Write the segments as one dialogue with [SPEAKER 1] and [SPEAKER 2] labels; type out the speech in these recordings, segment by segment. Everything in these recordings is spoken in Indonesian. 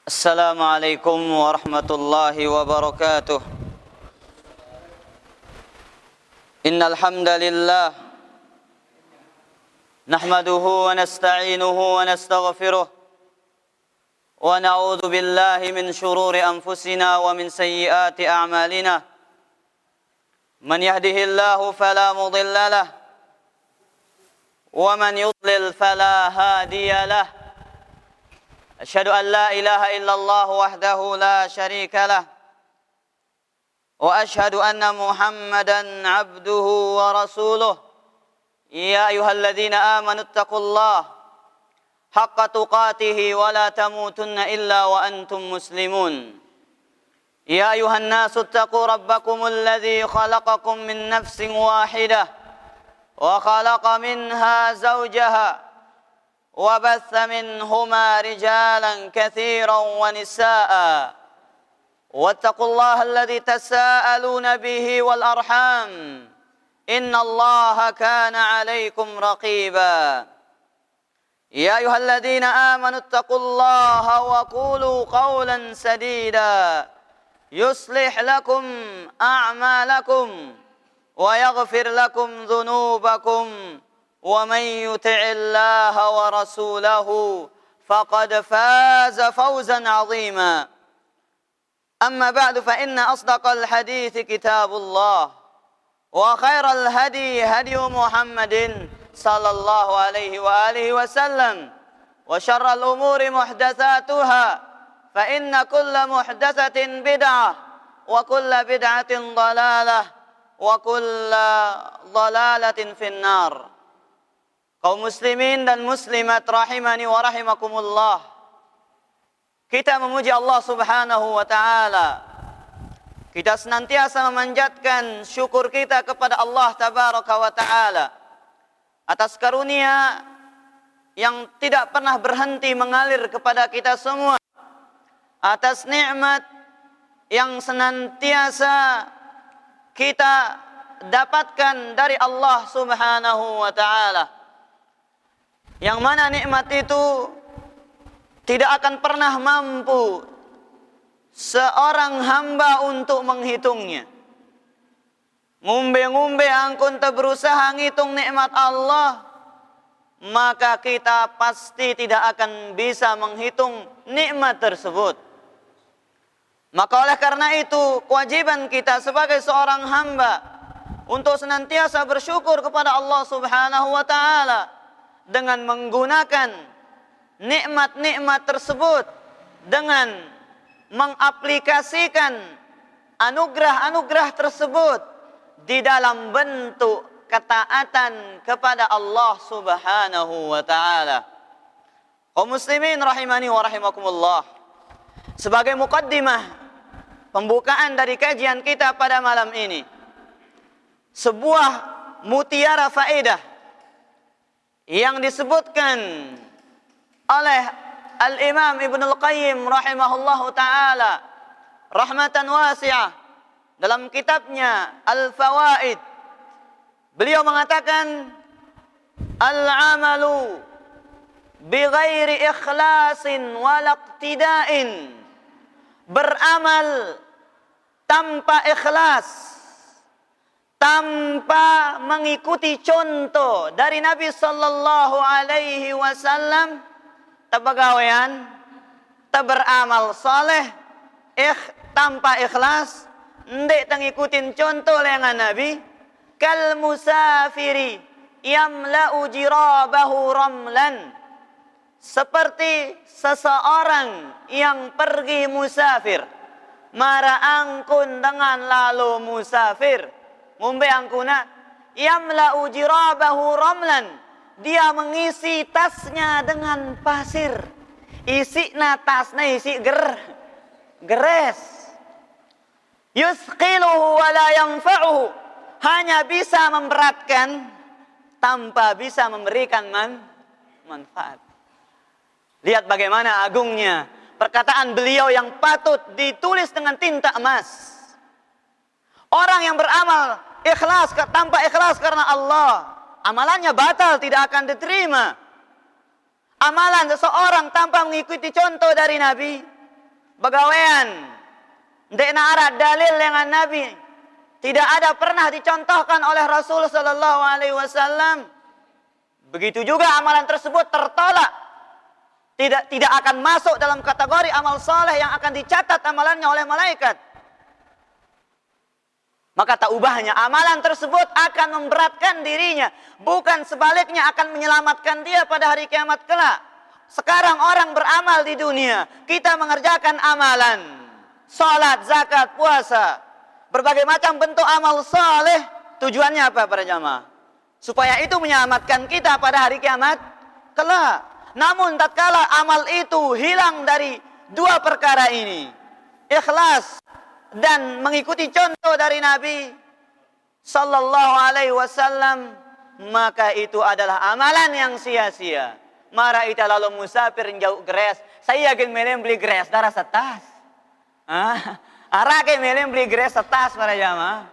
[SPEAKER 1] السلام عليكم ورحمة الله وبركاته. إن الحمد لله نحمده ونستعينه ونستغفره ونعوذ بالله من شرور أنفسنا ومن سيئات أعمالنا. من يهده الله فلا مضل له ومن يضلل فلا هادي له. أشهد أن لا إله إلا الله وحده لا شريك له وأشهد أن محمدا عبده ورسوله. يا أيها الذين آمنوا اتقوا الله حق تقاته ولا تموتن إلا وأنتم مسلمون. يا أيها الناس اتقوا ربكم الذي خلقكم من نفس واحدة وخلق منها زوجها وبث منهما رجالا كثيرا ونساء واتقوا الله الذي تساءلون به والأرحام إن الله كان عليكم رقيبا. يا أيها الذين آمنوا اتقوا الله وقولوا قولا سديدا يصلح لكم أعمالكم ويغفر لكم ذنوبكم ومن يطع الله ورسوله فقد فاز فوزا عظيما. أما بعد فإن أصدق الحديث كتاب الله وخير الهدي هدي محمد صلى الله عليه وآله وسلم وشر الأمور محدثاتها فإن كل محدثة بدعة وكل بدعة ضلالة وكل ضلالة في النار. Kaum muslimin dan muslimat rahimani wa rahimakumullah. Kita memuji Allah Subhanahu wa taala. Kita senantiasa memanjatkan syukur kita kepada Allah tabaraka wa taala atas karunia yang tidak pernah berhenti mengalir kepada kita semua. Atas nikmat yang senantiasa kita dapatkan dari Allah Subhanahu wa taala. Yang mana nikmat itu tidak akan pernah mampu seorang hamba untuk menghitungnya. Ngumbe-ngumbe angkun berusaha ngitung nikmat Allah, maka kita pasti tidak akan bisa menghitung nikmat tersebut. Maka oleh karena itu, kewajiban kita sebagai seorang hamba untuk senantiasa bersyukur kepada Allah Subhanahu wa taala dengan menggunakan nikmat-nikmat tersebut, dengan mengaplikasikan anugerah-anugerah tersebut di dalam bentuk ketaatan kepada Allah Subhanahu wa taala. Kaum muslimin rahimani wa rahimakumullah. Sebagai muqaddimah pembukaan dari kajian kita pada malam ini, sebuah mutiara faedah yang disebutkan oleh Al-Imam Ibnul Qayyim rahimahullahu ta'ala rahmatan wasi'ah dalam kitabnya Al-Fawaid. Beliau mengatakan, al-amalu bighairi ikhlasin walaqtida'in, beramal tanpa ikhlas, tanpa mengikuti contoh dari Nabi sallallahu alaihi wasallam, tabagawean, beramal saleh, tanpa ikhlas, ndek ngikutin contoh lengan Nabi, kal musafiri yamla'u jirabahu ramlan, seperti seseorang yang pergi musafir, mara angkun dengan lalu musafir, ngumbe angkuna, yamla'u jirabahu ramlan, dia mengisi tasnya dengan pasir. Isi tasnya isi geres. Yusqiluhu wa la yanfa'uhu, hanya bisa memberatkan tanpa bisa memberikan manfaat. Lihat bagaimana agungnya perkataan beliau yang patut ditulis dengan tinta emas. Orang yang beramal ikhlas tanpa ikhlas karena Allah, amalannya batal, tidak akan diterima. Amalan seseorang tanpa mengikuti contoh dari Nabi, Bagawean. Ndek na ada dalil dengan Nabi. Tidak ada pernah dicontohkan oleh Rasul sallallahu alaihi wasallam. Begitu juga amalan tersebut tertolak. Tidak akan masuk dalam kategori amal saleh yang akan dicatat amalannya oleh malaikat. Maka tak ubahnya amalan tersebut akan memberatkan dirinya, bukan sebaliknya akan menyelamatkan dia pada hari kiamat kelak. Sekarang orang beramal di dunia, kita mengerjakan amalan, salat, zakat, puasa, berbagai macam bentuk amal saleh. Tujuannya apa para jamaah? Supaya itu menyelamatkan kita pada hari kiamat kelak. Namun tatkala amal itu hilang dari dua perkara ini, ikhlas dan mengikuti contoh dari Nabi sallallahu alaihi wasallam, maka itu adalah amalan yang sia-sia. Mara ita lalu musafir jauh gres, saya yakin melem beli gres darah setas. Arake melem beli gres setas para jamaah.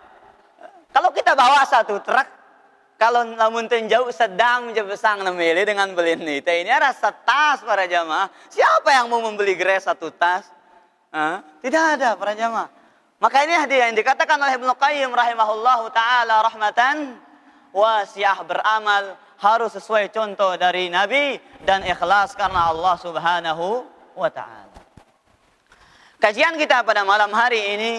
[SPEAKER 1] Kalau kita bawa satu truk, kalau namun jauh sedang besang nemeli dengan beli ini ada setas para jamaah. Siapa yang mau membeli gres satu tas? Tidak ada para jamaah. Maka ini dia yang dikatakan oleh Ibnu Qayyim rahimahullahu taala rahmatan wasi'ah, beramal harus sesuai contoh dari Nabi dan ikhlas karena Allah Subhanahu wa taala. Kajian kita pada malam hari ini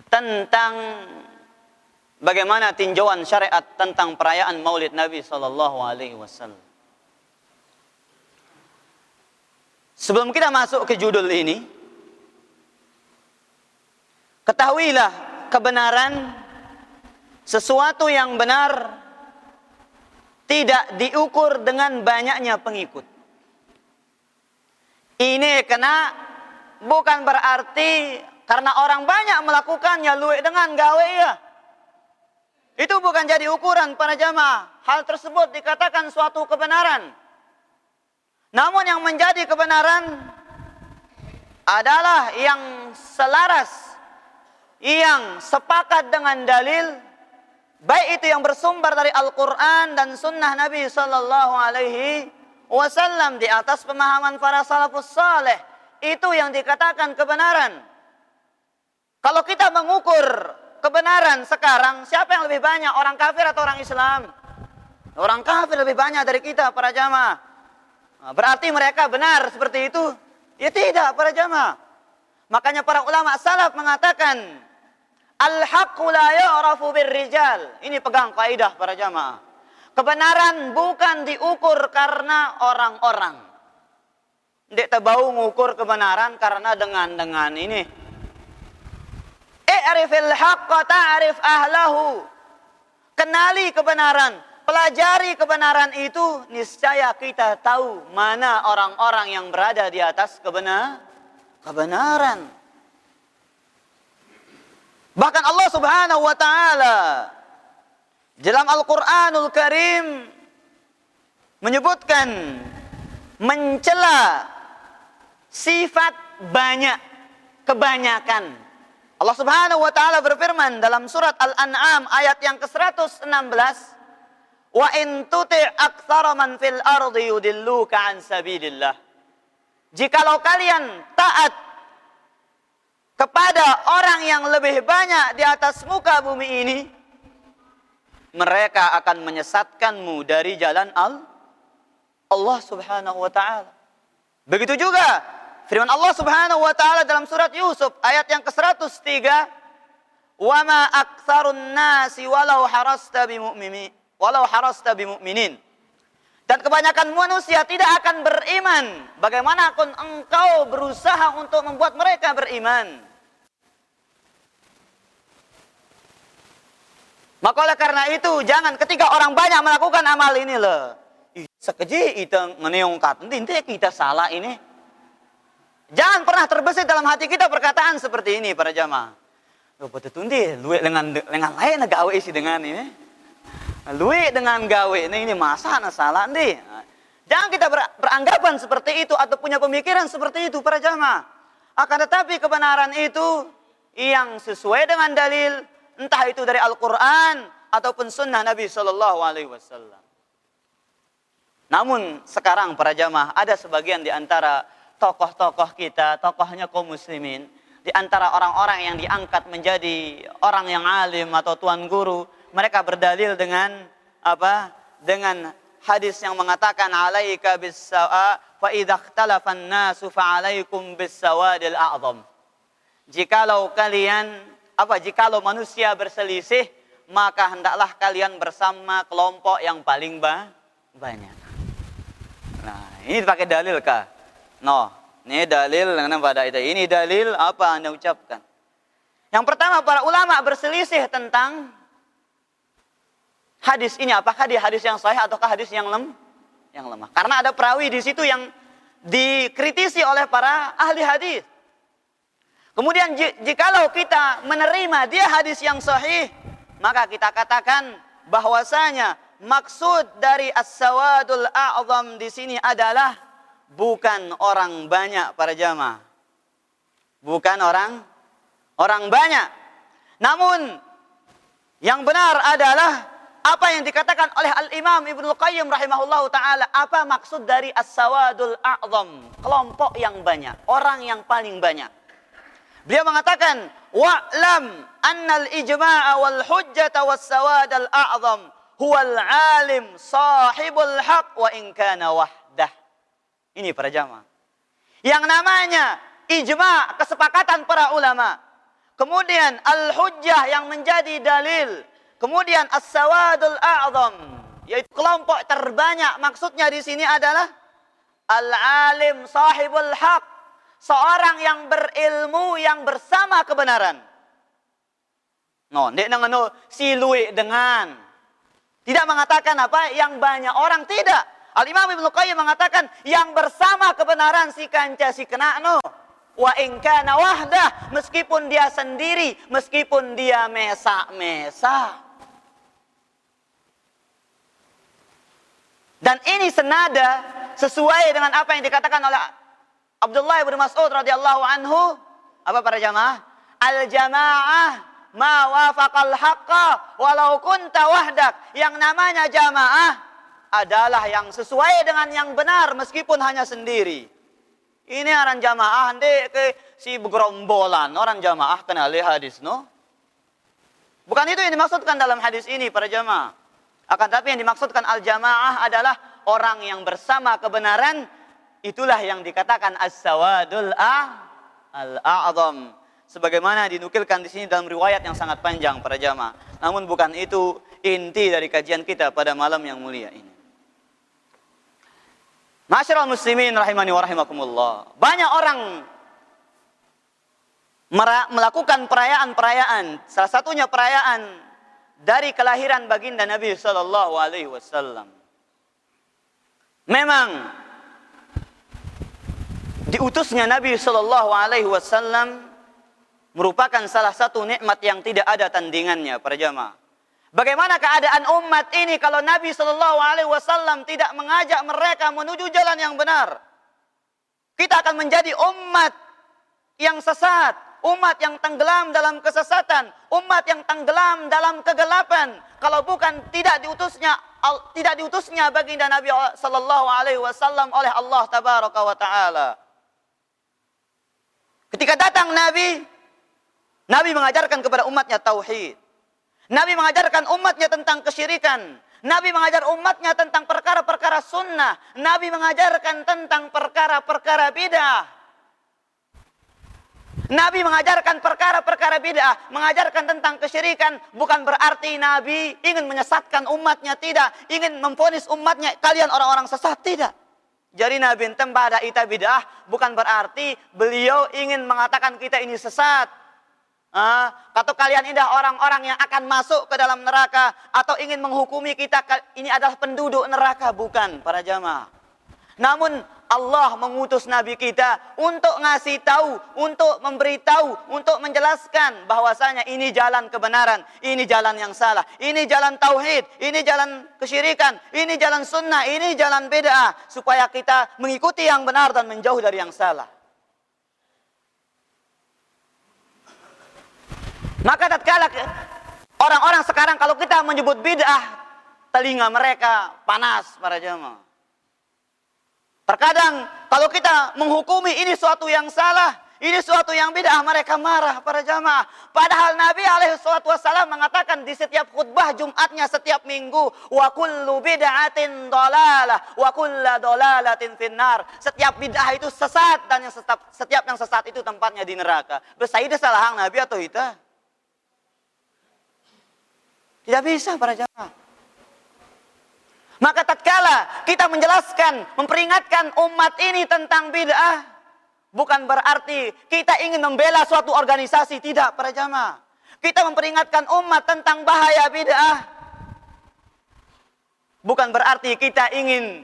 [SPEAKER 1] tentang bagaimana tinjauan syariat tentang perayaan Maulid Nabi sallallahu alaihi wasallam. Sebelum kita masuk ke judul ini, ketahuilah kebenaran sesuatu yang benar tidak diukur dengan banyaknya pengikut. Ini kena bukan berarti karena orang banyak melakukannya luwih dengan gawe ya. Itu bukan jadi ukuran para jamaah. Hal tersebut dikatakan suatu kebenaran. Namun yang menjadi kebenaran adalah yang selaras, yang sepakat dengan dalil, baik itu yang bersumber dari Al-Quran dan Sunnah Nabi Sallallahu Alaihi Wasallam di atas pemahaman para salafus saleh. Itu yang dikatakan kebenaran. Kalau kita mengukur kebenaran sekarang, siapa yang lebih banyak, orang kafir atau orang Islam? Orang kafir lebih banyak dari kita para jamaah. Berarti mereka benar seperti itu? Ya tidak para jamaah. Makanya para ulama salaf mengatakan, al-haqqu la yu'rafu birrijal. Ini pegang kaidah para jamaah. Kebenaran bukan diukur karena orang-orang. Ndek tabau ngukur kebenaran karena dengan ini. I'rifil haqqa ta'rif ahlahu. Kenali kebenaran, pelajari kebenaran itu, niscaya kita tahu mana orang-orang yang berada di atas kebenaran. Bahkan Allah Subhanahu wa taala dalam Al-Qur'anul Karim menyebutkan, mencela sifat banyak, kebanyakan. Allah Subhanahu wa taala berfirman dalam surat Al-An'am ayat yang ke-116, "Wa in tuti' aktsara man fil ardi yudilluka an sabilillah." Jikalau kalian taat kepada orang yang lebih banyak di atas muka bumi ini, mereka akan menyesatkanmu dari jalan Allah Subhanahu wa taala. Begitu juga firman Allah Subhanahu wa taala dalam surat Yusuf ayat yang ke-103, "Wa ma aktsarun nasi walau harasta bimu'minin." Dan kebanyakan manusia tidak akan beriman bagaimanapun engkau berusaha untuk membuat mereka beriman. Maka oleh karena itu, jangan ketika orang banyak melakukan amal ini loh, sekeji itu ngeneongkat, nanti kita salah ini. Jangan pernah terbesit dalam hati kita perkataan seperti ini para jamaah. Loh betul ndi, luwe dengan lain gawe isi dengan ini. Luwe dengan gawe ini masa na salah ndi. Jangan kita beranggapan seperti itu atau punya pemikiran seperti itu para jamaah. Akan tetapi kebenaran itu yang sesuai dengan dalil, entah itu dari Al-Quran ataupun Sunnah Nabi Sallallahu Alaihi Wasallam. Namun sekarang para jamaah ada sebagian di antara tokoh-tokoh kita, tokohnya kaum muslimin, di antara orang-orang yang diangkat menjadi orang yang alim atau tuan guru, mereka berdalil dengan apa? Dengan hadis yang mengatakan alaika bis-sawa fa idza ikhtalafa an-nasu fa alaikum bis-sawadil a'zam. Jikalau manusia berselisih, maka hendaklah kalian bersama kelompok yang paling banyak. Nah, ini pakai dalil kah? No, ini dalil dengan pada itu. Ini dalil apa Anda ucapkan? Yang pertama, para ulama berselisih tentang hadis ini. Apakah dia hadis yang sahih ataukah hadis yang lemah? Karena ada perawi di situ yang dikritisi oleh para ahli hadis. Kemudian jikalau kita menerima dia hadis yang sahih, maka kita katakan bahwasanya maksud dari as-sawadul a'zam di sini adalah bukan orang banyak para jamaah. Bukan orang banyak. Namun yang benar adalah apa yang dikatakan oleh Al-Imam Ibnul Qayyim rahimahullahu ta'ala. Apa maksud dari as-sawadul a'zam? Kelompok yang banyak, orang yang paling banyak. Beliau mengatakan, wa'lam annal ijma'a wal hujjata was sawadal a'zam huwal alim sahibul haq wa in kana wahdah. Ini para jamaah. Yang namanya ijma', kesepakatan para ulama. Kemudian al-hujjah yang menjadi dalil. Kemudian as-sawadul a'zam, yaitu kelompok terbanyak. Maksudnya di sini adalah al-alim sahibul haq. Seorang yang berilmu yang bersama kebenaran. No, ndek nang anu silui dengan. Tidak mengatakan apa yang banyak orang, tidak. Al-Imam Ibnu Qayyim mengatakan yang bersama kebenaran si kanca si kena no. Wa in kana wahdah, meskipun dia sendiri, meskipun dia mesa-mesa. Dan ini senada sesuai dengan apa yang dikatakan oleh Abdullah bin Mas'ud radhiyallahu anhu. Apa para jamaah? Al-jamaah ma wafaqal haqqa walau kunta wahdak. Yang namanya jamaah adalah yang sesuai dengan yang benar meskipun hanya sendiri. Ini orang jamaah ndek ke si bergerombolan. Orang jamaah kenal hadis no? Bukan itu yang dimaksudkan dalam hadis ini para jamaah. Akan tapi yang dimaksudkan al-jamaah adalah orang yang bersama kebenaran. Itulah yang dikatakan as-sawadul al-a'zam. Sebagaimana dinukilkan di sini dalam riwayat yang sangat panjang para jamaah. Namun bukan itu inti dari kajian kita pada malam yang mulia ini. Ma'asyiral muslimin rahimani wa rahimakumullah. Banyak orang melakukan perayaan-perayaan. Salah satunya perayaan dari kelahiran baginda Nabi sallallahu alaihi wasallam. Memang diutusnya Nabi sallallahu alaihi wasallam merupakan salah satu nikmat yang tidak ada tandingannya para jamaah. Bagaimana keadaan umat ini kalau Nabi sallallahu alaihi wasallam tidak mengajak mereka menuju jalan yang benar? Kita akan menjadi umat yang sesat, umat yang tenggelam dalam kesesatan, umat yang tenggelam dalam kegelapan. Kalau bukan tidak diutusnya baginda Nabi sallallahu alaihi wasallam oleh Allah tabaraka wa taala. Ketika datang Nabi mengajarkan kepada umatnya tauhid. Nabi mengajarkan umatnya tentang kesyirikan. Nabi mengajar umatnya tentang perkara-perkara sunnah. Nabi mengajarkan tentang perkara-perkara bid'ah. Nabi mengajarkan perkara-perkara bid'ah, mengajarkan tentang kesyirikan. Bukan berarti Nabi ingin menyesatkan umatnya, tidak. Ingin memvonis umatnya, kalian orang-orang sesat, tidak. Jadi Nabi tempat ada ita bid'ah bukan berarti beliau ingin mengatakan kita ini sesat. Atau kalian ini orang-orang yang akan masuk ke dalam neraka, atau ingin menghukumi kita ini adalah penduduk neraka, bukan para jamaah. Namun Allah mengutus Nabi kita untuk ngasih tahu, untuk memberitahu, untuk menjelaskan bahwasanya ini jalan kebenaran, ini jalan yang salah, ini jalan tauhid, ini jalan kesyirikan, ini jalan sunnah, ini jalan bid'ah, supaya kita mengikuti yang benar dan menjauh dari yang salah. Maka tatkala orang-orang sekarang kalau kita menyebut bid'ah, telinga mereka panas para jamaah. Terkadang kalau kita menghukumi ini suatu yang salah, ini suatu yang bid'ah, mereka marah para jamaah. Padahal Nabi SAW mengatakan di setiap khutbah Jumatnya setiap minggu, wa kullu bid'atin dhalalah wa kullu dhalalatin finnar. Setiap bid'ah itu sesat dan setiap yang sesat itu tempatnya di neraka. Bersaidah salah Nabi atau kita? Tidak bisa para jamaah. Maka tatkala kita menjelaskan, memperingatkan umat ini tentang bid'ah, bukan berarti kita ingin membela suatu organisasi, tidak para jamaah. Kita memperingatkan umat tentang bahaya bid'ah, bukan berarti kita ingin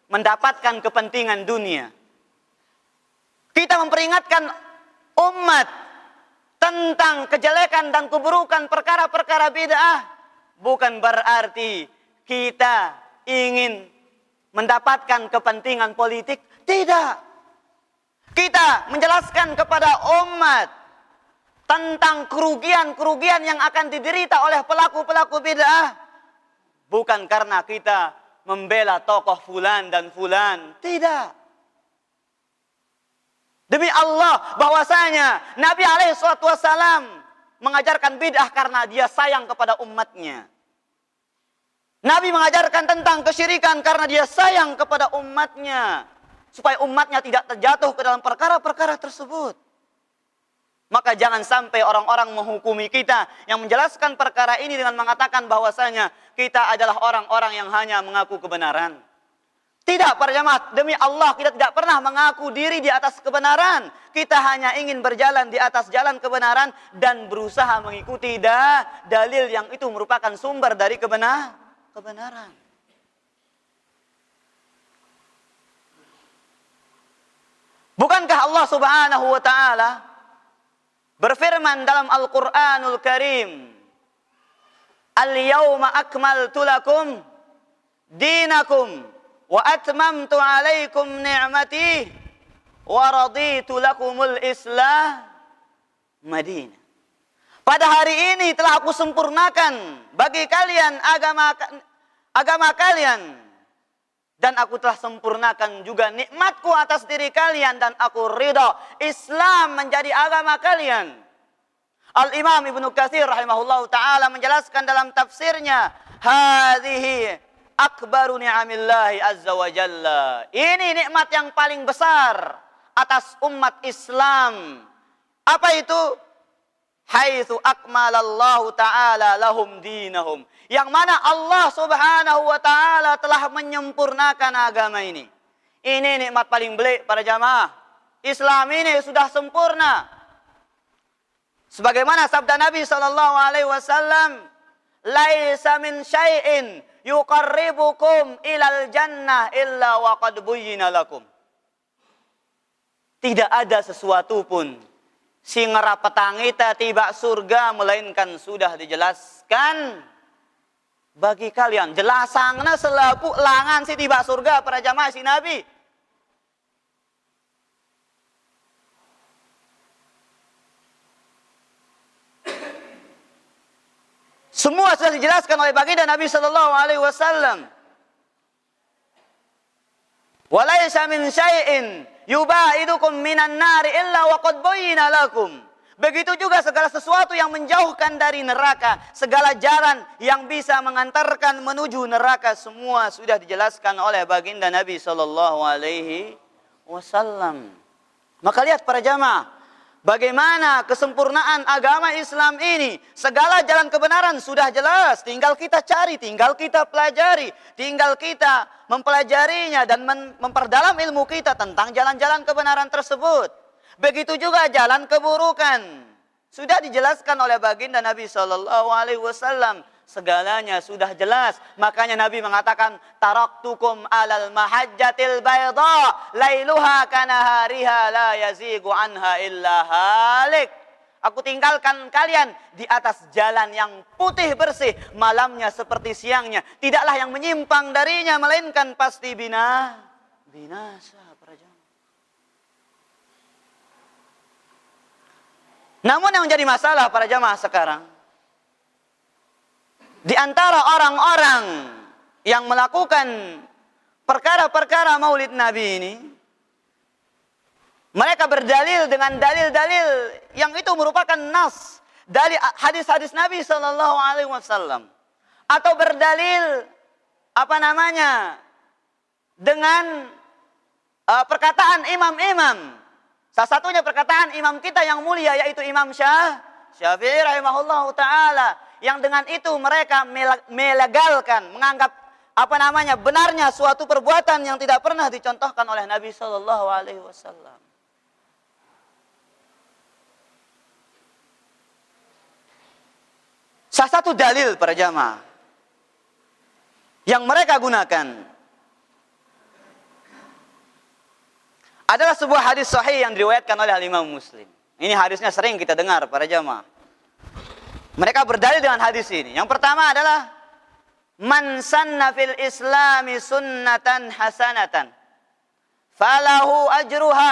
[SPEAKER 1] mendapatkan kepentingan dunia. Kita memperingatkan umat tentang kejelekan dan keburukan perkara-perkara bid'ah, bukan berarti kita ingin mendapatkan kepentingan politik, tidak. Kita menjelaskan kepada umat tentang kerugian-kerugian yang akan diderita oleh pelaku-pelaku bid'ah, bukan karena kita membela tokoh fulan dan fulan, tidak. Demi Allah bahwasanya Nabi SAW mengajarkan bid'ah karena dia sayang kepada umatnya. Nabi mengajarkan tentang kesyirikan karena dia sayang kepada umatnya, supaya umatnya tidak terjatuh ke dalam perkara-perkara tersebut. Maka jangan sampai orang-orang menghukumi kita yang menjelaskan perkara ini dengan mengatakan bahwasanya kita adalah orang-orang yang hanya mengaku kebenaran. Tidak para jamaah, demi Allah kita tidak pernah mengaku diri di atas kebenaran. Kita hanya ingin berjalan di atas jalan kebenaran dan berusaha mengikuti dalil yang itu merupakan sumber dari kebenaran. Bukankah Allah Subhanahu wa ta'ala berfirman dalam Al-Quranul Karim, Al-yawma akmaltu lakum dinakum wa atmamtu alaikum ni'mati wa raditu lakumul Islam Madinah. Pada hari ini telah aku sempurnakan bagi kalian agama kalian, dan aku telah sempurnakan juga nikmatku atas diri kalian, dan aku ridha Islam menjadi agama kalian. Al-Imam Ibnu Katsir rahimahullahu ta'ala menjelaskan dalam tafsirnya, hadhihi akbaru ni'amillahi azza wa jalla. Ini nikmat yang paling besar atas umat Islam. Apa itu? Haitsu akmalallahu ta'ala lahum dinahum. Yang mana Allah Subhanahu wa ta'ala telah menyempurnakan agama ini. Ini nikmat paling belik para jamaah. Islam ini sudah sempurna. Sebagaimana sabda Nabi sallallahu alaihi wasallam, laisa min syai'in yuqarribukum ilal jannah illa wa qad buyyina lakum. Tidak ada sesuatu pun sing rapetangita tiba surga melainkan sudah dijelaskan bagi kalian. Jelasangna selapu langan si tiba surga para jamaah si Nabi. Semua sudah dijelaskan oleh baginda Nabi sallallahu alaihi wasallam. Walaysa min syai'in yubaidukum minan nari illa wa qad buyyina lakum. Begitu juga segala sesuatu yang menjauhkan dari neraka, segala jalan yang bisa mengantarkan menuju neraka, semua sudah dijelaskan oleh baginda Nabi sallallahu alaihi wasallam. Maka lihat para jamaah, bagaimana kesempurnaan agama Islam ini. Segala jalan kebenaran sudah jelas, tinggal kita cari, tinggal kita pelajari, tinggal kita mempelajarinya dan memperdalam ilmu kita tentang jalan-jalan kebenaran tersebut. Begitu juga jalan keburukan. Sudah dijelaskan oleh baginda Nabi sallallahu alaihi wasallam. Segalanya sudah jelas. Makanya Nabi mengatakan, taraktukum alal mahajjatil bayda lailuha kanahariha la yazigu anha illa halik. Aku tinggalkan kalian di atas jalan yang putih bersih, malamnya seperti siangnya. Tidaklah yang menyimpang darinya melainkan pasti binasa. Namun yang menjadi masalah para jamaah sekarang, di antara orang-orang yang melakukan perkara-perkara maulid Nabi ini, mereka berdalil dengan dalil-dalil yang itu merupakan nas dari hadis-hadis Nabi Sallallahu Alaihi Wasallam, atau berdalil dengan perkataan imam-imam. Salah satunya perkataan imam kita yang mulia, yaitu Imam Syafi'i rahimahullahu taala, yang dengan itu mereka melegalkan, menganggap benarnya suatu perbuatan yang tidak pernah dicontohkan oleh Nabi Sallallahu Alaihi Wasallam. Salah satu dalil para jamaah yang mereka gunakan adalah sebuah hadis sahih yang diriwayatkan oleh Imam Muslim. Ini hadisnya sering kita dengar para jamaah. Mereka berdalil dengan hadis ini. Yang pertama adalah man sanna fil islami sunnatan hasanatan falahu ajruha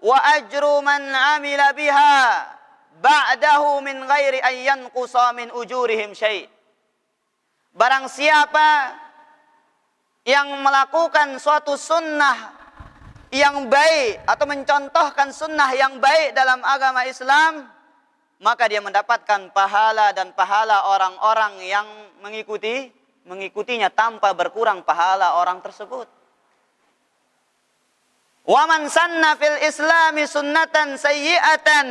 [SPEAKER 1] wa ajru man amila biha ba'dahu min ghairi an yanqusa min ujurihim syai'. Barang siapa yang melakukan suatu sunnah yang baik atau mencontohkan sunnah yang baik dalam agama Islam, maka dia mendapatkan pahala dan pahala orang-orang yang mengikutinya tanpa berkurang pahala orang tersebut. Wa man sanna fil islami sunnatan sayyi'atan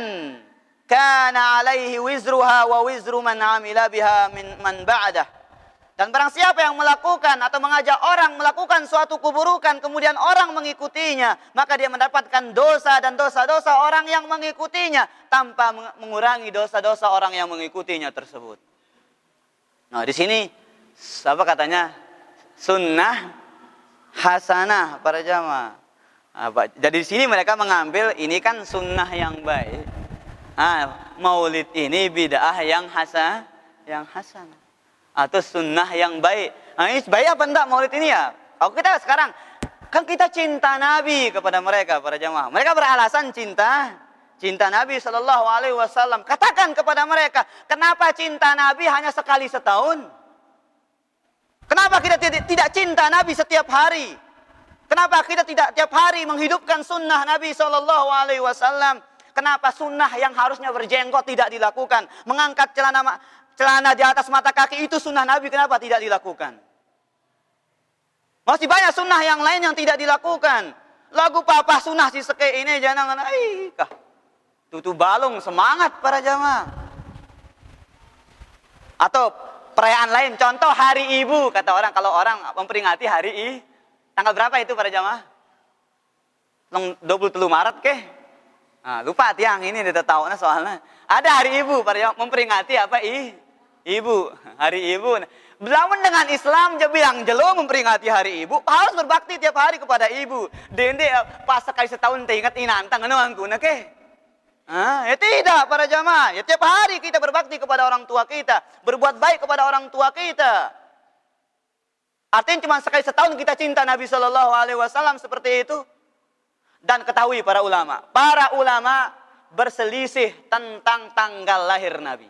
[SPEAKER 1] kana alaihi wizruha wa wizru man amila biha man ba'dah. Dan barang siapa yang melakukan atau mengajak orang melakukan suatu keburukan, kemudian orang mengikutinya, maka dia mendapatkan dosa dan dosa-dosa orang yang mengikutinya tanpa mengurangi dosa-dosa orang yang mengikutinya tersebut. Nah, di sini apa katanya? Sunnah hasanah para jamaah. Jadi di sini mereka mengambil ini kan sunnah yang baik. Maulid ini bid'ah yang hasanah. Atau sunnah yang baik. Ini baik apa enggak maulid ini ya? Kalau kita sekarang, kan kita cinta Nabi kepada mereka, para jamaah. Mereka beralasan cinta Nabi Sallallahu Alaihi Wasallam. Katakan kepada mereka, kenapa cinta Nabi hanya sekali setahun? Kenapa kita tidak cinta Nabi setiap hari? Kenapa kita tidak tiap hari menghidupkan sunnah Nabi Sallallahu Alaihi Wasallam? Kenapa sunnah yang harusnya berjenggot tidak dilakukan? Mengangkat celana di atas mata kaki itu sunnah Nabi, kenapa tidak dilakukan? Masih banyak sunnah yang lain yang tidak dilakukan. Lagu papa sunnah si seke ini jangan tutu balung semangat para jamaah. Atau perayaan lain, contoh hari ibu, kata orang kalau orang memperingati hari tanggal berapa itu para jamaah? 23 Maret ke? Lupa tiang ini udah tahu soalnya. Ada hari ibu para jamaah memperingati ibu, hari ibu. Belawan dengan Islam, dia bilang jelo memperingati hari ibu, harus berbakti tiap hari kepada ibu. Dende pas sekali setahun ingat inantang angku ke? Ya tidak para jamaah. Ya tiap hari kita berbakti kepada orang tua kita, berbuat baik kepada orang tua kita. Artinya cuma sekali setahun kita cinta Nabi Sallallahu Alaihi Wasallam seperti itu. Dan ketahui para ulama berselisih tentang tanggal lahir Nabi.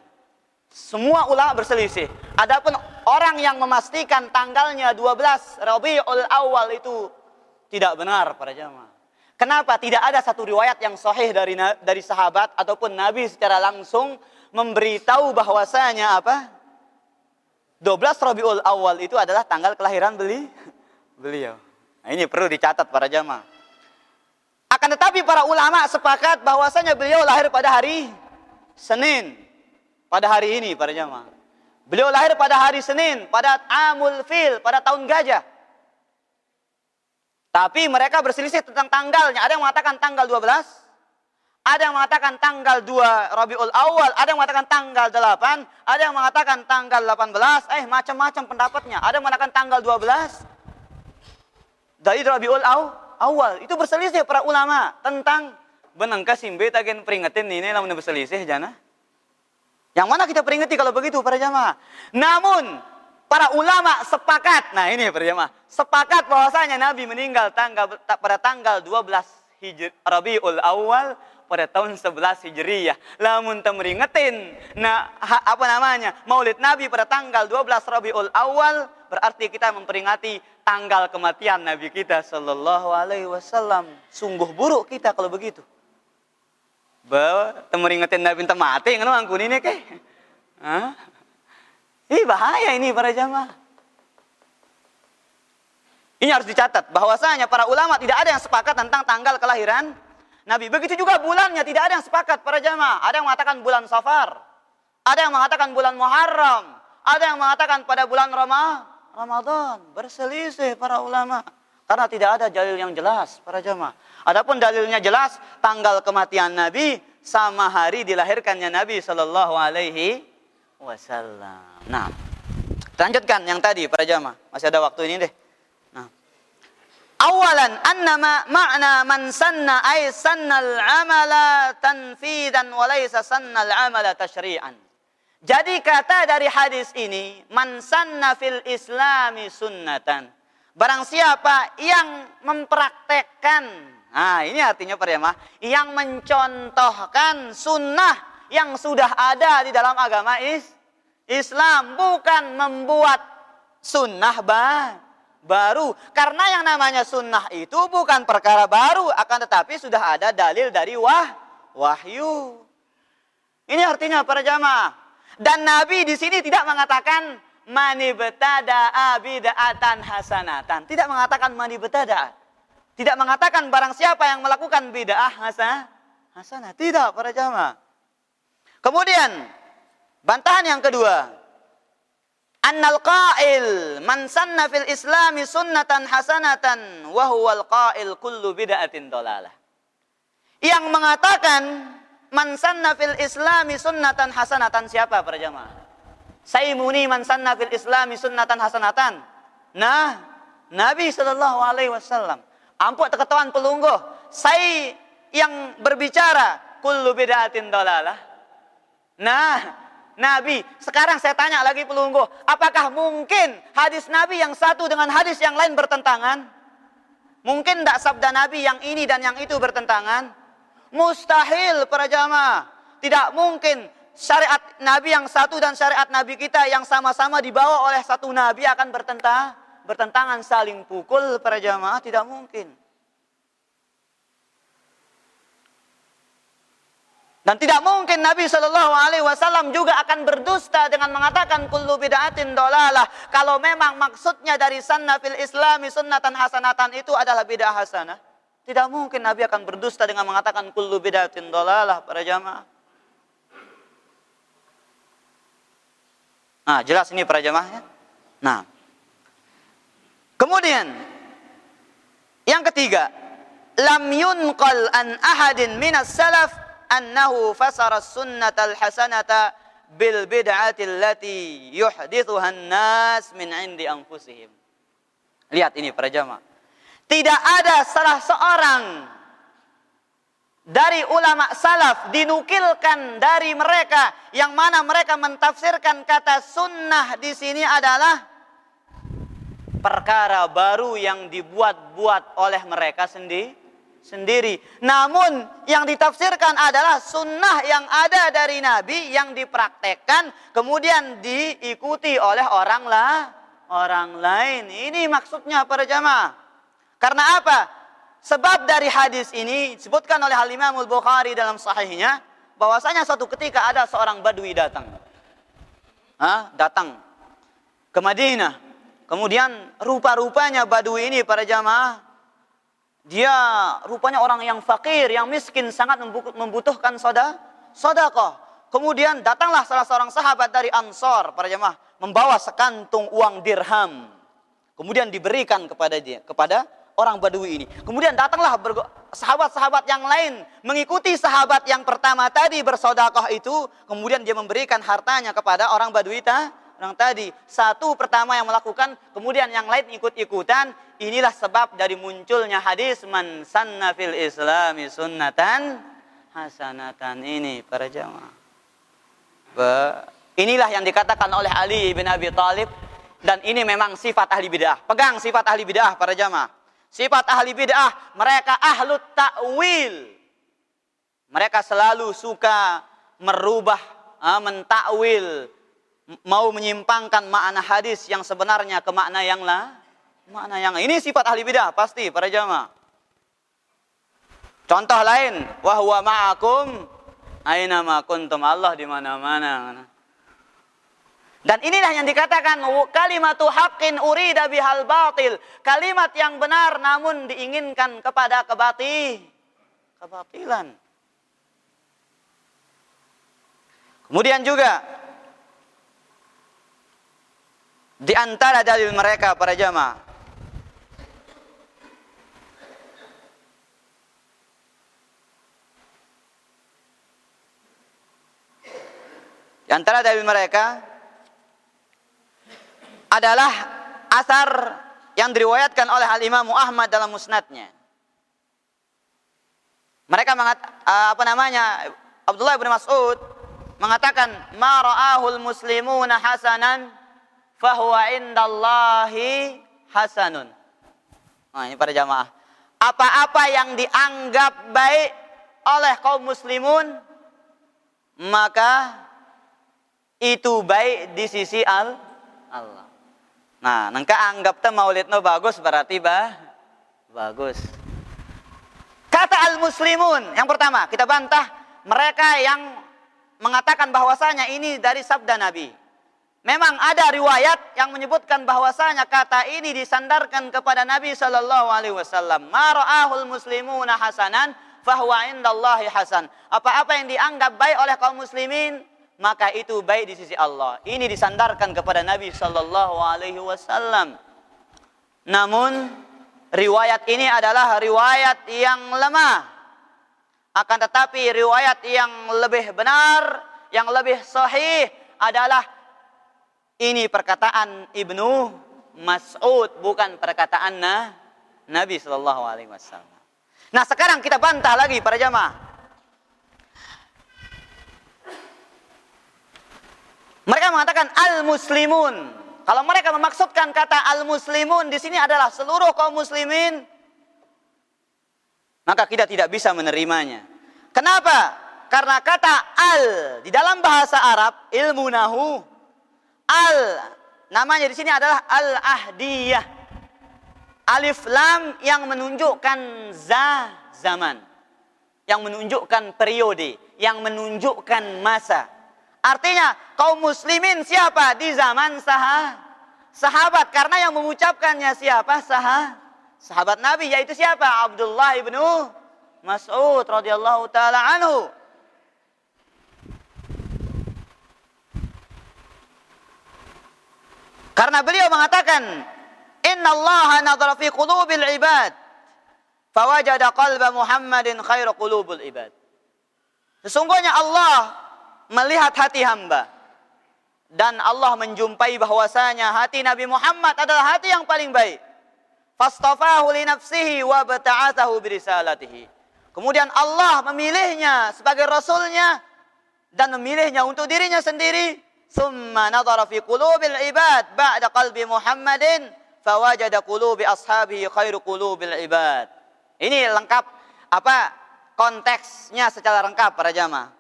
[SPEAKER 1] Semua ulama berselisih. Adapun orang yang memastikan tanggalnya 12 Rabiul Awal itu tidak benar para jamaah. Kenapa? Tidak ada satu riwayat yang sahih dari sahabat ataupun Nabi secara langsung memberitahu bahwasanya 12 Rabiul Awal itu adalah tanggal kelahiran beliau. Nah, ini perlu dicatat para jamaah. Akan tetapi para ulama sepakat bahwasanya beliau lahir pada hari Senin. Pada hari ini para jamaah. Beliau lahir pada hari Senin, pada Amul Fil, pada tahun gajah. Tapi mereka berselisih tentang tanggalnya. Ada yang mengatakan tanggal 12, ada yang mengatakan tanggal 2 Rabiul Awal, ada yang mengatakan tanggal 8, ada yang mengatakan tanggal 18, macam-macam pendapatnya. Ada yang mengatakan tanggal 12 dari Rabiul Awal. Itu berselisih para ulama tentang benangka simbe tagen peringatin ini lamun berselisih jana. Yang mana kita peringati kalau begitu para jamaah? Namun para ulama sepakat, nah ini para jamaah, sepakat bahwasanya Nabi meninggal pada tanggal 12 Rabiul Awal pada tahun 11 Hijriyah. Lamun temeringetin Maulid Nabi pada tanggal 12 Rabiul Awal, berarti kita memperingati tanggal kematian Nabi kita sallallahu alaihi wasallam. Sungguh buruk kita kalau begitu. Meringatin Nabi entah mati ngono angkun ini ke. Hah? Bahaya ini para jamaah. Ini harus dicatat bahwasanya para ulama tidak ada yang sepakat tentang tanggal kelahiran Nabi. Begitu juga bulannya tidak ada yang sepakat para jamaah. Ada yang mengatakan bulan Safar, ada yang mengatakan bulan Muharram, ada yang mengatakan pada bulan Ramadan. Berselisih para ulama karena tidak ada dalil yang jelas para jamaah. Adapun dalilnya jelas, tanggal kematian Nabi sama hari dilahirkannya Nabi sallallahu alaihi wasallam. Nah, lanjutkan yang tadi para jamaah. Masih ada waktu ini deh. Nah, awalan annama ma'na man sanna ay sannal amala tanfidan wa laysa sannal amala tashri'an. Jadi kata dari hadis ini, man sanna fil islami sunnatan. Barang siapa yang mempraktekkan, nah ini artinya para jamaah, yang mencontohkan sunnah yang sudah ada di dalam agama Islam, bukan membuat sunnah baru. Karena yang namanya sunnah itu bukan perkara baru, akan tetapi sudah ada dalil dari wahyu. Ini artinya para jamaah. Dan Nabi di sini tidak mengatakan mani btada'a bid'atan hasanatan. Tidak mengatakan mani btada'a. Tidak mengatakan barang siapa yang melakukan bid'ah hasanah. Tidak para jamaah. Kemudian bantahan yang kedua, annal qa'il man sanna fil islami sunnatan hasanatan wa huwal qa'il kullu bid'atin dalalah. Yang mengatakan man sanna fil islami sunnatan hasanatan siapa para jamaah? Saimuni man sanna fil islami sunnatan hasanatan. Nah, Nabi sallallahu alaihi wasallam. Ampun teketoan pelungguh. Saya yang berbicara kullu bid'atin dalalah. Nah, Nabi, sekarang saya tanya lagi pelungguh, apakah mungkin hadis Nabi yang satu dengan hadis yang lain bertentangan? Mungkin tidak sabda Nabi yang ini dan yang itu bertentangan? Mustahil para jamaah. Tidak mungkin syariat Nabi yang satu dan syariat Nabi kita yang sama-sama dibawa oleh satu Nabi akan bertentangan saling pukul para jamaah. Tidak mungkin. Dan tidak mungkin Nabi SAW juga akan berdusta dengan mengatakan kullu bid'atin dolalah. Kalau memang maksudnya dari sanna fil islami sunnatan hasanatan itu adalah bid'ah hasanah. Tidak mungkin Nabi akan berdusta dengan mengatakan kullu bid'atin dolalah para jamaah. Nah, jelas ini para jamaah ya. Nah, kemudian yang ketiga, lam yunqal an ahadin minas salaf annahu fasara sunnatal hasanata bil bid'ati allati yuhdithuha an-nas min 'indi anfusihim. Lihat ini para jamaah. Tidak ada salah seorang dari ulama salaf dinukilkan dari mereka yang mana mereka mentafsirkan kata sunnah di sini adalah perkara baru yang dibuat-buat oleh mereka sendiri. Namun yang ditafsirkan adalah sunnah yang ada dari Nabi yang dipraktekkan kemudian diikuti oleh orang lain. Ini maksudnya para jamaah. Karena apa? Sebab dari hadis ini disebutkan oleh Al-Imam Al-Bukhari dalam sahihnya bahwasanya suatu ketika ada seorang badui datang ke Madinah. Kemudian rupa-rupanya badui ini para jamaah, dia rupanya orang yang fakir, yang miskin, sangat membutuhkan sedekah. Kemudian datanglah salah seorang sahabat dari Ansor para jamaah membawa sekantung uang dirham. Kemudian diberikan kepada orang badui ini. Kemudian datanglah sahabat-sahabat yang lain mengikuti sahabat yang pertama tadi bersedekah itu. Kemudian dia memberikan hartanya kepada orang badui orang tadi. Satu pertama yang melakukan, kemudian yang lain ikut-ikutan. Inilah sebab dari munculnya hadis man sanna fil islami sunnatan hasanatan ini para jamaah. Inilah yang dikatakan oleh Ali bin Abi Thalib, dan ini memang sifat ahli bid'ah. Pegang sifat ahli bid'ah para jamaah. Sifat ahli bid'ah, mereka ahlut ta'wil. Mereka selalu suka merubah, mentakwil, mau menyimpangkan makna hadis yang sebenarnya ke makna yang ini sifat ahli bidah pasti para jamaah. Contoh lain, wa huwa ma'akum aina ma kuntum, Allah di mana-mana. Dan inilah yang dikatakan kalimatu haqqin urida bihal batil, kalimat yang benar namun diinginkan kepada kebatilan. Kemudian juga di antara dalil mereka para jamaah, di antara dalil mereka adalah asar yang diriwayatkan oleh Al-Imam Ahmad dalam musnadnya. Mereka Abdullah bin Mas'ud mengatakan, "Ma ra'ahul muslimuna hasanan fahuwa indallahi hasanun." Nah, ini para jamaah. Apa-apa yang dianggap baik oleh kaum muslimun, maka itu baik di sisi Allah. Nah, nangka anggap teh maulidnya bagus berarti bagus. Kata al-muslimun, yang pertama kita bantah mereka yang mengatakan bahwasanya ini dari sabda Nabi. Memang ada riwayat yang menyebutkan bahwasanya kata ini disandarkan kepada Nabi sallallahu alaihi wasallam. Ma ra'ahul muslimuna hasanan fahuwa indallahi hasan. Apa-apa yang dianggap baik oleh kaum muslimin, maka itu baik di sisi Allah. Ini disandarkan kepada Nabi sallallahu alaihi wasallam. Namun riwayat ini adalah riwayat yang lemah. Akan tetapi riwayat yang lebih benar, yang lebih sahih adalah ini perkataan Ibnu Mas'ud, bukan perkataan Nabi sallallahu alaihi wasallam. Nah, sekarang kita bantah lagi para jamaah. Mereka mengatakan al-muslimun. Kalau mereka memaksudkan kata al-muslimun di sini adalah seluruh kaum muslimin, maka kita tidak bisa menerimanya. Kenapa? Karena kata al di dalam bahasa Arab, ilmu nahu, al namanya di sini adalah al-ahdiyah. Alif lam yang menunjukkan zaman, yang menunjukkan periode, yang menunjukkan masa. Artinya kaum muslimin siapa di zaman sahabat, karena yang mengucapkannya siapa? Sahabat Nabi, yaitu siapa? Abdullah ibn Mas'ud radhiyallahu taala anhu. Karena beliau mengatakan, "Innallaha nadhara fi qulubil ibad, fawajada qalba Muhammadin khairu qulubul ibad." Sesungguhnya Allah melihat hati hamba, dan Allah menjumpai bahwasanya hati Nabi Muhammad adalah hati yang paling baik. Fastafahu li nafsihi wa bata'athahu birisalatihi. Kemudian Allah memilihnya sebagai rasulnya dan memilihnya untuk dirinya sendiri. Summa nadhara fi qulubil ibad ba'da qalbi Muhammadin fawajada qulubi ashabihi khairu qulubil ibad. Ini lengkap konteksnya secara lengkap para jamaah.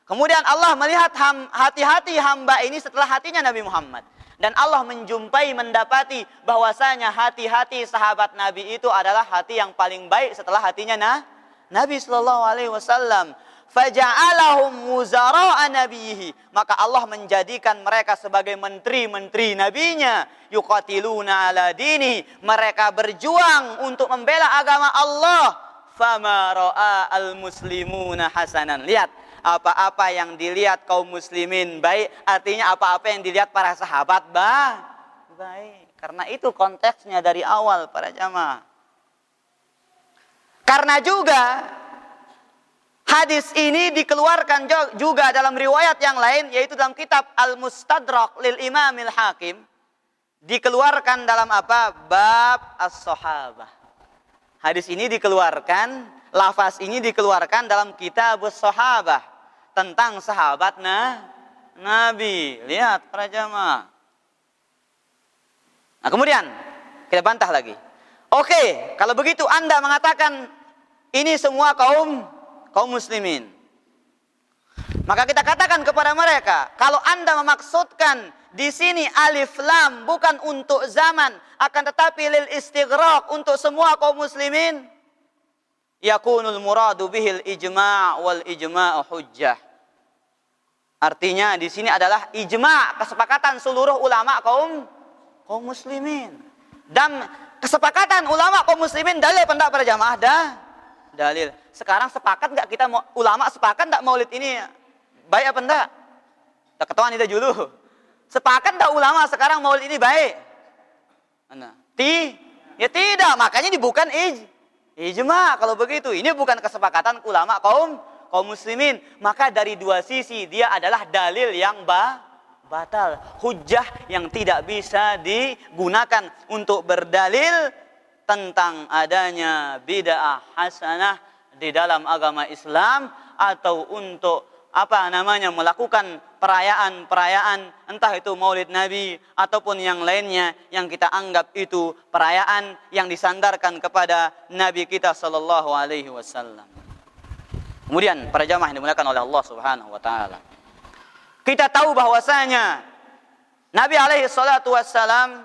[SPEAKER 1] Kemudian Allah melihat hati-hati hamba ini setelah hatinya Nabi Muhammad. Dan Allah menjumpai, mendapati bahwasanya hati-hati sahabat Nabi itu adalah hati yang paling baik setelah hatinya Nabi sallallahu alaihi wasallam. Faja'alahum wuzara'a nabiyhi. Maka Allah menjadikan mereka sebagai menteri-menteri nabinya. Yuqatiluna ala dini. Mereka berjuang untuk membela agama Allah. Fama ra'a al-muslimuna hasanan. Lihat. Apa-apa yang dilihat kaum muslimin baik, artinya apa-apa yang dilihat para sahabat baik. Karena itu konteksnya dari awal para jamaah. Karena juga hadis ini dikeluarkan juga dalam riwayat yang lain, yaitu dalam kitab Al-Mustadrak lil Imamil Hakim, dikeluarkan dalam bab as-sahabah. Hadis ini dikeluarkan, lafaz ini dikeluarkan dalam kitab as-sahabah, tentang sahabat Nabi. Lihat para jamaah. Nah, kemudian kita bantah lagi. Oke, kalau begitu Anda mengatakan ini semua kaum muslimin. Maka kita katakan kepada mereka, kalau Anda memaksudkan di sini alif lam bukan untuk zaman, akan tetapi lil istighraq, untuk semua kaum muslimin. Yakunul muradu bihil ijma' wal ijma'u hujjah. Artinya di sini adalah ijma', kesepakatan seluruh ulama kaum muslimin. Dan kesepakatan ulama kaum muslimin dalil apa enggak para jamaah? Dalil. Sekarang sepakat enggak kita, ulama sepakat enggak maulid ini baik apa enggak? Tak ketahuan itu dulu. Sepakat enggak ulama sekarang maulid ini baik? Mana? Ya tidak, makanya ini bukan ijma' kalau begitu. Ini bukan kesepakatan ulama kaum muslimin. Maka dari dua sisi dia adalah dalil yang batal, hujjah yang tidak bisa digunakan untuk berdalil tentang adanya bid'ah hasanah di dalam agama Islam, atau untuk melakukan perayaan entah itu maulid Nabi ataupun yang lainnya yang kita anggap itu perayaan yang disandarkan kepada Nabi kita sallallahu alaihi wasallam. Kemudian para jamaah yang dimuliakan oleh Allah Subhanahu wa taala, kita tahu bahwasanya Nabi alaihi salatu wassalam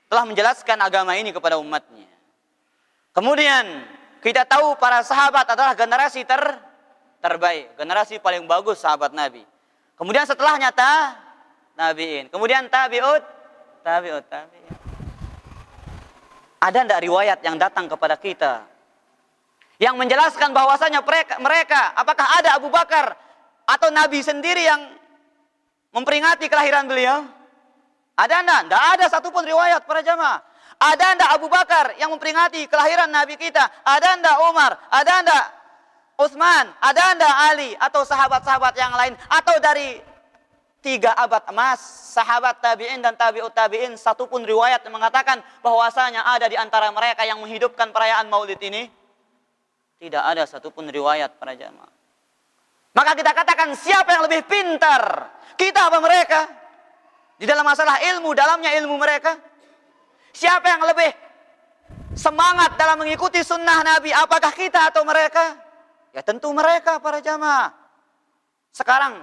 [SPEAKER 1] telah menjelaskan agama ini kepada umatnya. Kemudian kita tahu para sahabat adalah generasi terbaik, generasi paling bagus sahabat Nabi. Kemudian setelahnya tabi'in, kemudian tabi'in. Ada enggak riwayat yang datang kepada kita yang menjelaskan bahwasanya mereka, apakah ada Abu Bakar atau Nabi sendiri yang memperingati kelahiran beliau? Ada enggak? Enggak ada satupun riwayat para jamaah. Ada enggak Abu Bakar yang memperingati kelahiran Nabi kita? Ada enggak Umar? Ada enggak Utsman? Ada enggak Ali atau sahabat-sahabat yang lain? Atau dari 3 abad emas sahabat tabi'in dan tabi'ut tabi'in, satupun riwayat yang mengatakan bahwasanya ada di antara mereka yang menghidupkan perayaan maulid ini? Tidak ada satupun riwayat para jamaah. Maka kita katakan, siapa yang lebih pintar? Kita apa mereka? Di dalam masalah ilmu, dalamnya ilmu mereka. Siapa yang lebih semangat dalam mengikuti sunnah Nabi? Apakah kita atau mereka? Ya tentu mereka para jamaah. Sekarang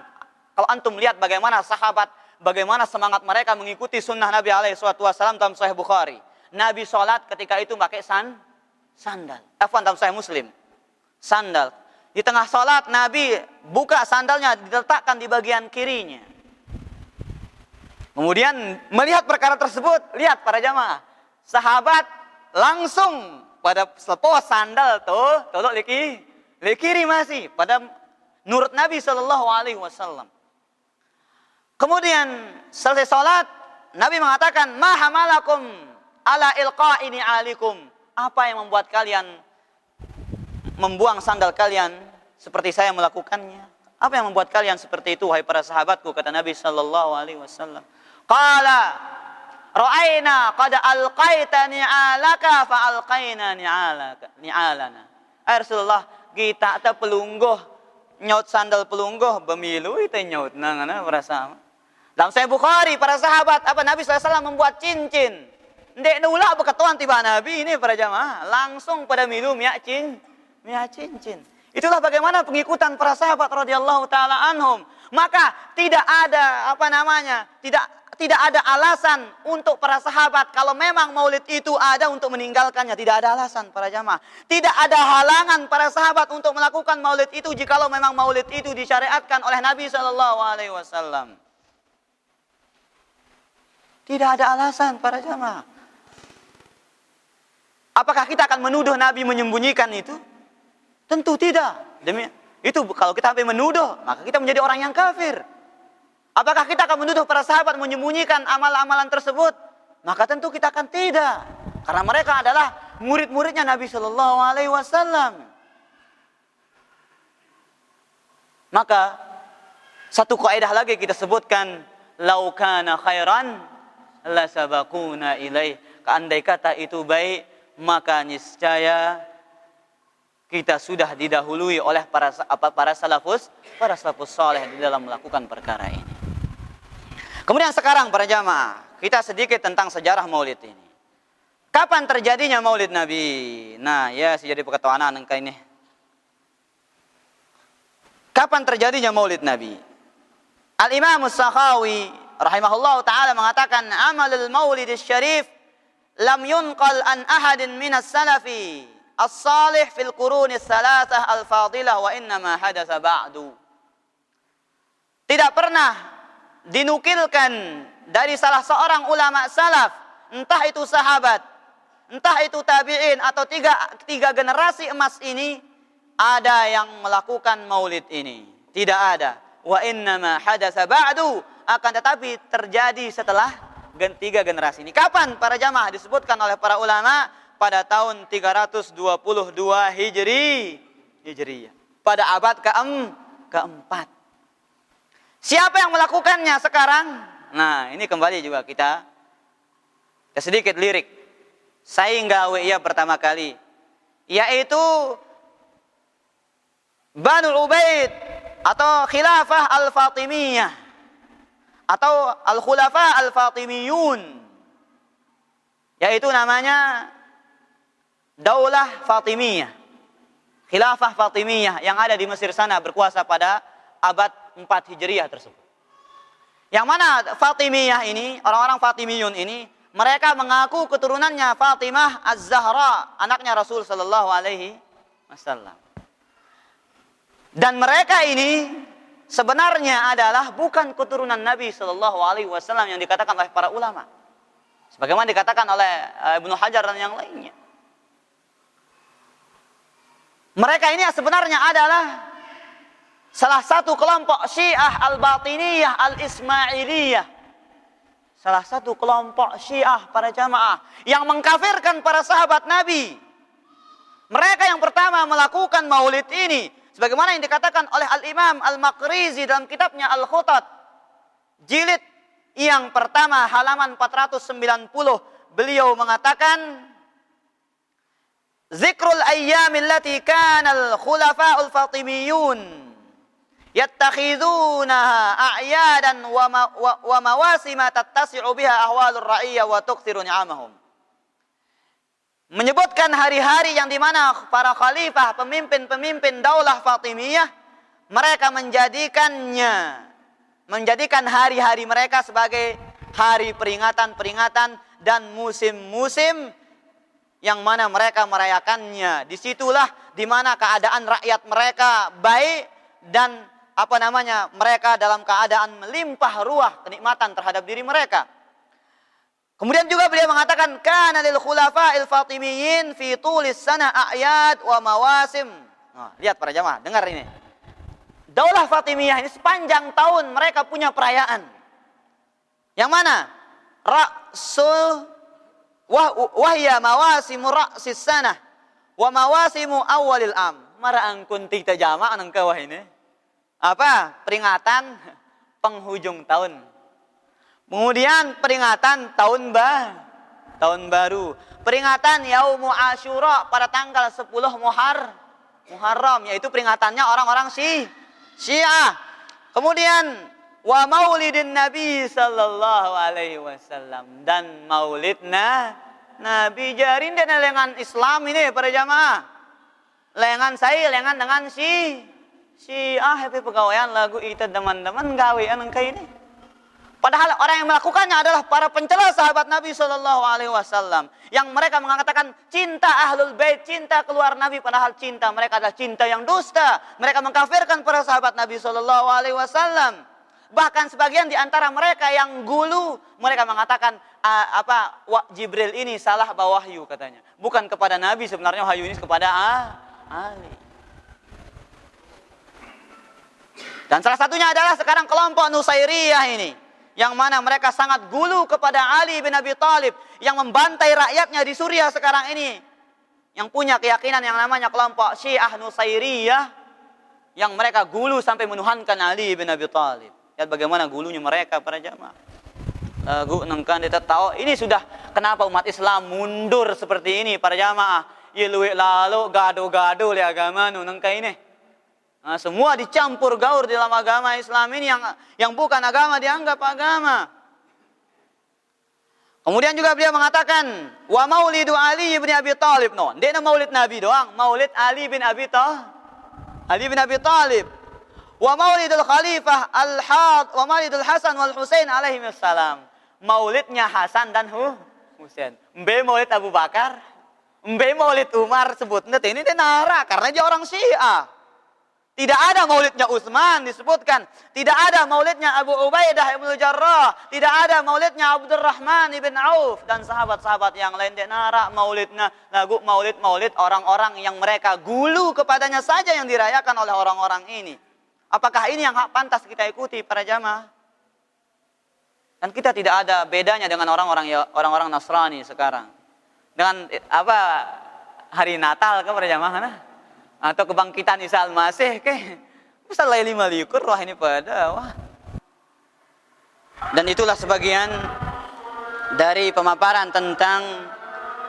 [SPEAKER 1] kalau antum lihat bagaimana sahabat, bagaimana semangat mereka mengikuti sunnah Nabi alaihi wasallam dalam Sahih Bukhari. Nabi sholat ketika itu pakai sandal. Dalam Sahih Muslim. Sandal. Di tengah sholat Nabi buka sandalnya, diletakkan di bagian kirinya. Kemudian melihat perkara tersebut, lihat para jamaah, sahabat langsung pada selepos sandal tuh, tolok leki kiri masih pada nurut Nabi sallallahu alaihi wasallam. Kemudian selesai sholat, Nabi mengatakan, "Ma hamalakum ala ilqa'ini alikum?" Apa yang membuat kalian membuang sandal kalian seperti saya melakukannya? Apa yang membuat kalian seperti itu, wahai para sahabatku? Kata Nabi sallallahu alaihi wasallam. Qala ra'ayna qad alqaita ni'alaka fa alqaina ni'alana. Rasulullah, kita ta pelungguh nyaut sandal pelungguh bemilu itu nyaut nangana perasaan. Dalam Sahih Bukhari para sahabat Nabi sallallahu alaihi wasallam membuat cincin. Ndek nula beketuan tiba Nabi ini para jamaah langsung pada milu miak cincin. Itulah bagaimana pengikutan para sahabat radhiyallahu taala anhum. Maka tidak ada tidak ada alasan untuk para sahabat kalau memang maulid itu ada untuk meninggalkannya. Tidak ada alasan para jamaah. Tidak ada halangan para sahabat untuk melakukan maulid itu jikalau memang maulid itu disyariatkan oleh Nabi sallallahu alaihi wasallam. Tidak ada alasan para jamaah. Apakah kita akan menuduh Nabi menyembunyikan itu? Tentu tidak. Itu kalau kita sampai menuduh, maka kita menjadi orang yang kafir. Apakah kita akan menuduh para sahabat menyembunyikan amalan-amalan tersebut? Maka tentu kita akan tidak. Karena mereka adalah murid-muridnya Nabi Shallallahu Alaihi Wasallam. Maka satu kaidah lagi kita sebutkan, lau kana khairan la sabaquna ilaih. Andai kata itu baik, maka niscaya kita sudah didahului oleh para salafus saleh di dalam melakukan perkara ini. Kemudian sekarang para jamaah, kita sedikit tentang sejarah maulid ini. Kapan terjadinya maulid Nabi? Nah, ya jadi pengetahuan engkau ini. Kapan terjadinya maulid Nabi? Al-Imam As-Sakhawi rahimahullah ta'ala mengatakan, amalul maulid syarif lam yunqal an ahadin minas salafi as-salih fil quruni salasah al-fadilah wa innama hadasa ba'du. Tidak pernah dinukilkan dari salah seorang ulama salaf, entah itu sahabat, entah itu tabi'in, atau tiga generasi emas ini, ada yang melakukan maulid ini. Tidak ada. Wa innama hadasa ba'du, akan tetapi terjadi setelah 3 generasi ini. Kapan para jamaah? Disebutkan oleh para ulama pada tahun 322 Hijriyah. Pada abad keempat. Siapa yang melakukannya sekarang? Nah, ini kembali juga kita sedikit lirik. Sehingga WIA pertama kali, yaitu Banu Ubaid atau Khilafah Al-Fatimiyah atau Al-Khulafa Al-Fatimiyun, yaitu namanya Daulah Fatimiyah, Khilafah Fatimiyah yang ada di Mesir sana, berkuasa pada abad 4 Hijriah tersebut. Yang mana Fatimiyah ini, orang-orang Fatimiyun ini, mereka mengaku keturunannya Fatimah Az-Zahra, anaknya Rasul sallallahu alaihi wasallam. Dan mereka ini sebenarnya adalah bukan keturunan Nabi sallallahu alaihi wasallam yang dikatakan oleh para ulama. Sebagaimana dikatakan oleh Ibnu Hajar dan yang lainnya. Mereka ini sebenarnya adalah salah satu kelompok Syiah Al-Batiniyah Al-Ismailiyah. Salah satu kelompok Syiah para jamaah yang mengkafirkan para sahabat Nabi. Mereka yang pertama melakukan maulid ini, sebagaimana yang dikatakan oleh Al-Imam Al-Maqrizi dalam kitabnya Al-Khutat, jilid yang pertama halaman 490, beliau mengatakan, Zikrul ayyamil lati kana al-khulafa'ul fatimiyun yattakhidunaha a'yadan wa mawasima tattasi'u biha ahwalur ra'iyya wa tukthiru ni'amahum. Menyebutkan hari-hari yang dimana para khalifah, pemimpin-pemimpin daulah Fatimiyah, mereka menjadikan hari-hari mereka sebagai hari peringatan-peringatan dan musim-musim yang mana mereka merayakannya. Disitulah dimana keadaan rakyat mereka baik dan mereka dalam keadaan melimpah ruah kenikmatan terhadap diri mereka. Kemudian juga beliau mengatakan, kana lil khulafa'il fatimiyyin fi tulis sana a'yad wa mawasim. Nah, lihat para jamaah, dengar ini. Daulah Fatimiyah ini sepanjang tahun mereka punya perayaan. Yang mana? Ra'sul wahya mawasimu ra'sis sanah wa mawasimu awalil am. Marang kunti tajama anang kawah ini. Peringatan penghujung tahun. Kemudian peringatan tahun baru. Peringatan Yaumu Asyura pada tanggal 10 Muharram, yaitu peringatannya orang-orang Syiah. Kemudian wa maulidin Nabi sallallahu alaihi wasallam, dan maulidna Nabi jarin dan lengan Islam ini para jamaah. Lengan saya lengan dengan Syiah happy pegawaian lagu itu teman-teman gawean engkau ini. Padahal orang yang melakukannya adalah para pencela sahabat Nabi sallallahu alaihi wasallam, yang mereka mengatakan cinta ahlul bait, cinta keluar Nabi, padahal cinta mereka adalah cinta yang dusta. Mereka mengkafirkan para sahabat Nabi sallallahu alaihi wasallam. Bahkan sebagian di antara mereka yang gulu, mereka mengatakan Jibril ini salah bawa wahyu katanya. Bukan kepada Nabi, sebenarnya wahyu ini kepada Ali. Dan salah satunya adalah sekarang kelompok Nusairiyah ini, yang mana mereka sangat gulu kepada Ali bin Abi Thalib, yang membantai rakyatnya di Suriah sekarang ini, yang punya keyakinan yang namanya kelompok Syiah Nusairiyah, yang mereka gulu sampai menuhankan Ali bin Abi Thalib. Lihat bagaimana gulunya mereka para jamaah. Lagu nengkan kita tahu ini sudah kenapa umat Islam mundur seperti ini para jamaah. Ya luwek lalu gado-gado le agama nengka ini. Nah, semua dicampur gaur dalam agama Islam ini, yang bukan agama dianggap agama. Kemudian juga beliau mengatakan wa maulidu Ali bin Abi Thalib, dia maulid Nabi doang, maulid Ali bin Abi Thalib. Wa maulidul khalifah al-had wa maulidul Hasan wal Husain alaihi wassalam. Maulidnya Hasan dan Husain. Mbe maulid Abu Bakar, mbe maulid Umar sebutnya ini nara karena dia orang Syiah. Tidak ada maulidnya Utsman disebutkan, tidak ada maulidnya Abu Ubaidah ibn Jarrah, tidak ada maulidnya Abdurrahman ibn Auf dan sahabat-sahabat yang lain. Dia nara maulidnya lagu maulid orang-orang yang mereka gulu kepadanya saja yang dirayakan oleh orang-orang ini. Apakah ini yang pantas kita ikuti para jamaah? Dan kita tidak ada bedanya dengan orang-orang Nasrani sekarang. Dengan hari Natal ke para jamaah nah? Atau kebangkitan Isa Al-Masih ke? Misal Laili Malikur wah ini pada wah. Dan itulah sebagian dari pemaparan tentang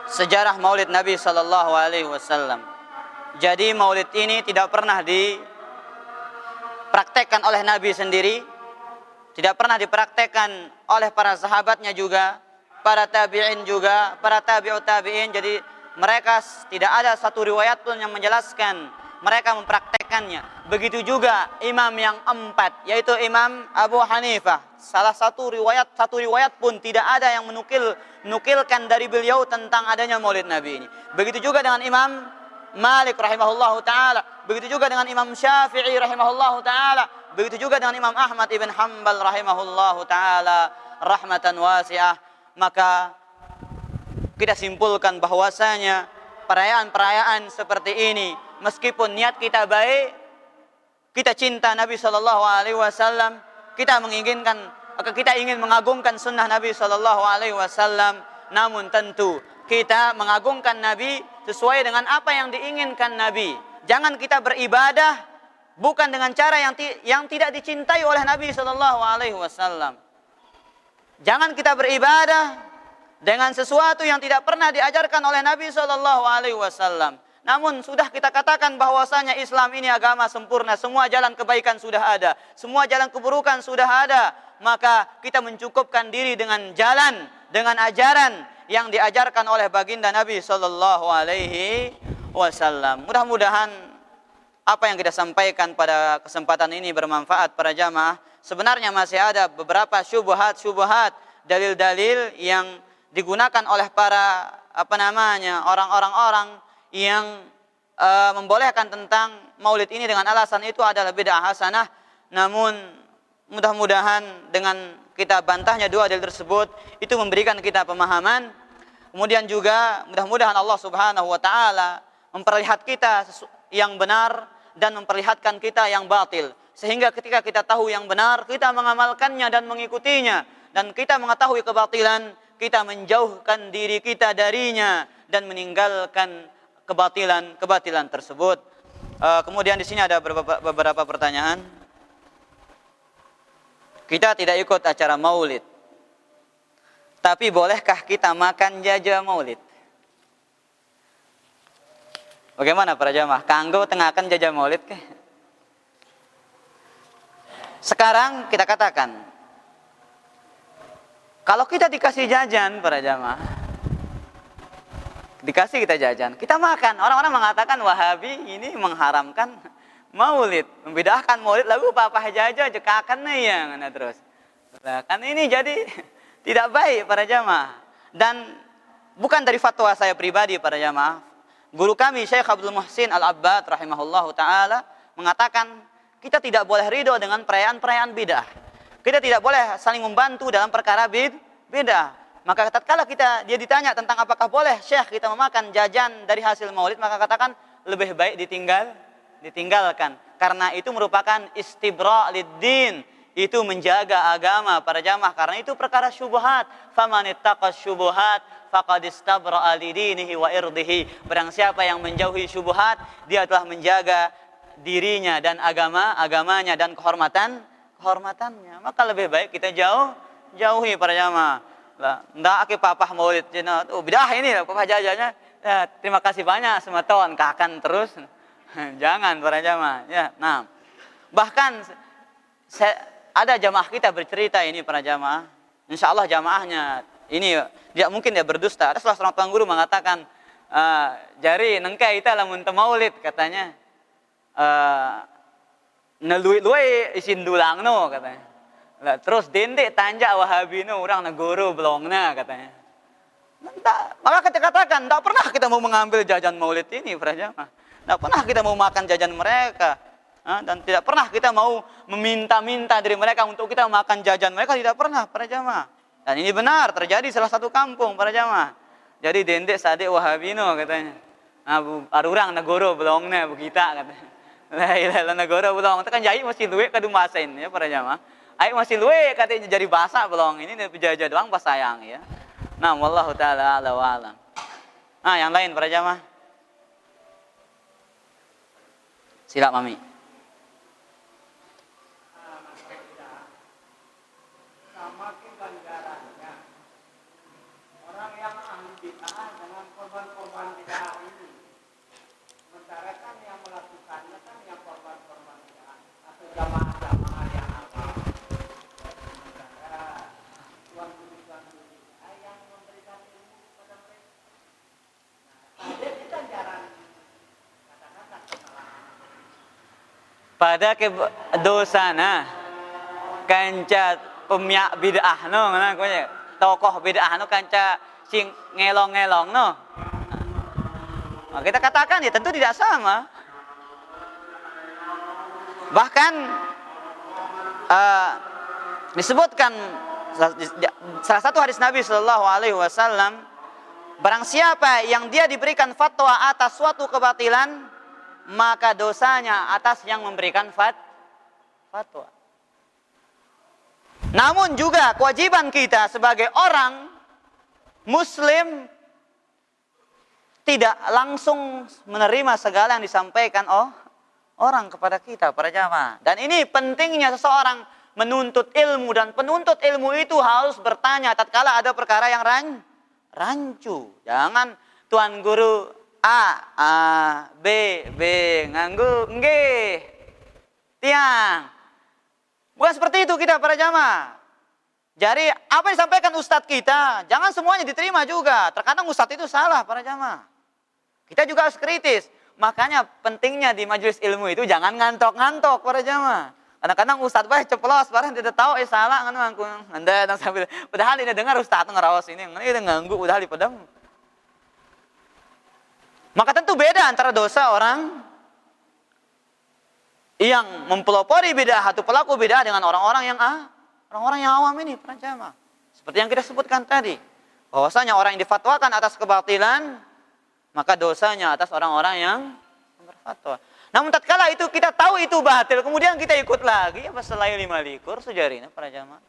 [SPEAKER 1] sejarah Maulid Nabi sallallahu alaihi wasallam. Jadi Maulid ini tidak pernah dipraktekkan oleh Nabi sendiri, tidak pernah dipraktekkan oleh para sahabatnya juga, para tabi'in juga, para tabi'ut tabi'in. Jadi mereka tidak ada satu riwayat pun yang menjelaskan mereka mempraktekkannya. Begitu juga imam yang empat, yaitu Imam Abu Hanifah. Satu riwayat pun tidak ada yang menukilkan dari beliau tentang adanya Maulid Nabi ini. Begitu juga dengan Imam Malik rahimahullahu taala, begitu juga dengan Imam Syafi'i rahimahullahu taala, begitu juga dengan Imam Ahmad ibn Hanbal rahimahullahu taala rahmatan wasi'ah. Maka kita simpulkan bahwasanya perayaan-perayaan seperti ini, meskipun niat kita baik, kita cinta Nabi sallallahu alaihi wasallam, kita ingin mengagungkan sunnah Nabi sallallahu alaihi wasallam, namun tentu kita mengagungkan Nabi sesuai dengan apa yang diinginkan Nabi. Jangan kita beribadah bukan dengan cara yang tidak dicintai oleh Nabi sallallahu alaihi wasallam. Jangan kita beribadah dengan sesuatu yang tidak pernah diajarkan oleh Nabi sallallahu alaihi wasallam. Namun sudah kita katakan bahwasanya Islam ini agama sempurna, semua jalan kebaikan sudah ada, semua jalan keburukan sudah ada. Maka kita mencukupkan diri dengan ajaran yang diajarkan oleh baginda Nabi sallallahu alaihi wasallam. Mudah-mudahan apa yang kita sampaikan pada kesempatan ini bermanfaat para jamaah. Sebenarnya masih ada beberapa syubhat, dalil-dalil yang digunakan oleh para orang-orang yang membolehkan tentang maulid ini dengan alasan itu adalah bid'ah hasanah. Namun mudah-mudahan dengan kita bantahnya dua dalil tersebut itu memberikan kita pemahaman. Kemudian juga mudah-mudahan Allah Subhanahu wa taala memperlihat kita yang benar dan memperlihatkan kita yang batil, sehingga ketika kita tahu yang benar kita mengamalkannya dan mengikutinya, dan kita mengetahui kebatilan kita menjauhkan diri kita darinya dan meninggalkan kebatilan tersebut. Kemudian di sini ada beberapa pertanyaan. Kita tidak ikut acara maulid, tapi bolehkah kita makan jaja maulid? Bagaimana para jamaah? Kanggo tengahkan jaja maulid ke? Sekarang kita katakan, kalau kita dikasih jajan para jamaah, dikasih kita jajan, kita makan. Orang-orang mengatakan Wahabi ini mengharamkan maulid, membedakan maulid lagu papa jaja jekakan nih yang terus. Nah, kan ini jadi tidak baik para jamaah. Dan bukan dari fatwa saya pribadi para jamaah. Guru kami Syekh Abdul Muhsin Al-Abbad rahimahullahu taala mengatakan kita tidak boleh ridho dengan perayaan-perayaan bidah. Kita tidak boleh saling membantu dalam perkara bid'ah. Maka tatkala dia ditanya tentang apakah boleh Syekh kita memakan jajan dari hasil maulid, maka katakan lebih baik ditinggalkan. Karena itu merupakan istibra' lid-din. Itu menjaga agama para jamaah, karena itu perkara syubhat. Famanittaqas syubhat faqad istabra'a lidinihi wa irdihi. Barang siapa yang menjauhi syubhat, dia telah menjaga dirinya dan agamanya dan kehormatannya. Maka lebih baik kita jauhi para jamaah. Lah, ndak ake papah maulid cenah. Oh, bidah ini papah jajanya. Ya, terima kasih banyak semeton kakan terus. Jangan para jamaah. Ya, nah. Bahkan ada jamaah kita bercerita ini para jamaah. Insyaallah jamaahnya ini dia mungkin dia berdusta. Ada salah seorang guru mengatakan, jari nengke ita lamun teu maulid katanya.
[SPEAKER 2] Nelui-lui isin dulang no katanya. Lah terus dendek tanja Wahabi no orang negoro belongna katanya. Maka kita katakan, tidak pernah kita mau mengambil jajan maulid ini para jamaah. Tidak pernah kita mau makan jajan mereka. Dan tidak pernah kita mau meminta-minta dari mereka untuk kita makan jajan mereka, tidak pernah para jamaah. Dan ini benar terjadi salah satu kampung para jamaah. Jadi dendek sadek Wahabino katanya. Arurang negoro belongna begita katanya. Lah ilah negoro belong. Itu kan jahit masih luwe kadu masain ya para jamaah. Aik masih luwe katanya jadi basah belong. Ini penjajah doang pas sayang ya. Nah, wallahu taala ala wa alam. Yang lain para jamaah. Sila Mami.
[SPEAKER 3] Orang yang ahli bid'ah dengan korban-korban bid'ah ini, sementara kan yang melakukannya kan yang korban-korban bid'ah atau jamaah-jamaah yang awam. Sementara tuan-tuan bid'ah yang memberikan ilmu kepada mereka. Nah, ada kita jarang kata-kata kesalahan.
[SPEAKER 2] Pada ke dosana kanca pemiak bid'ah no ngana konya tokoh bid'ah no kanca sing ngelong-ngelong no. Nah, kita katakan ya tentu tidak sama. Bahkan disebutkan salah satu hadis Nabi Shallallahu Alaihi Wasallam, barang siapa yang dia diberikan fatwa atas suatu kebatilan, maka dosanya atas yang memberikan fatwa. Namun juga kewajiban kita sebagai orang Muslim tidak langsung menerima segala yang disampaikan orang kepada kita para jamaah. Dan ini pentingnya seseorang menuntut ilmu, dan penuntut ilmu itu harus bertanya tatkala ada perkara yang rancu. Jangan tuan guru A, B, nganggu, nggih, tiang. Bukan seperti itu kita para jamaah. Jadi apa yang disampaikan ustadz kita, jangan semuanya diterima juga. Terkadang ustadz itu salah para jamaah. Kita juga harus kritis. Makanya pentingnya di majelis ilmu itu jangan ngantok-ngantok para jamaah. Kadang-kadang ustadz baik ceplos, barang tidak tahu salah kan aku. Anda sambil padahal ini dengar ustadz ngerawas ini nganggu udah di pedang. Maka tentu beda antara dosa orang yang mempelopori bid'ah atau pelaku bid'ah dengan orang-orang yang awam ini para jamaah. Seperti yang kita sebutkan tadi, bahwasanya orang yang difatwakan atas kebatilan, maka dosanya atas orang-orang yang berfatwa. Namun tatkala itu kita tahu itu batil, kemudian kita ikut lagi, ya selain 5 likur sejarina para jamaah.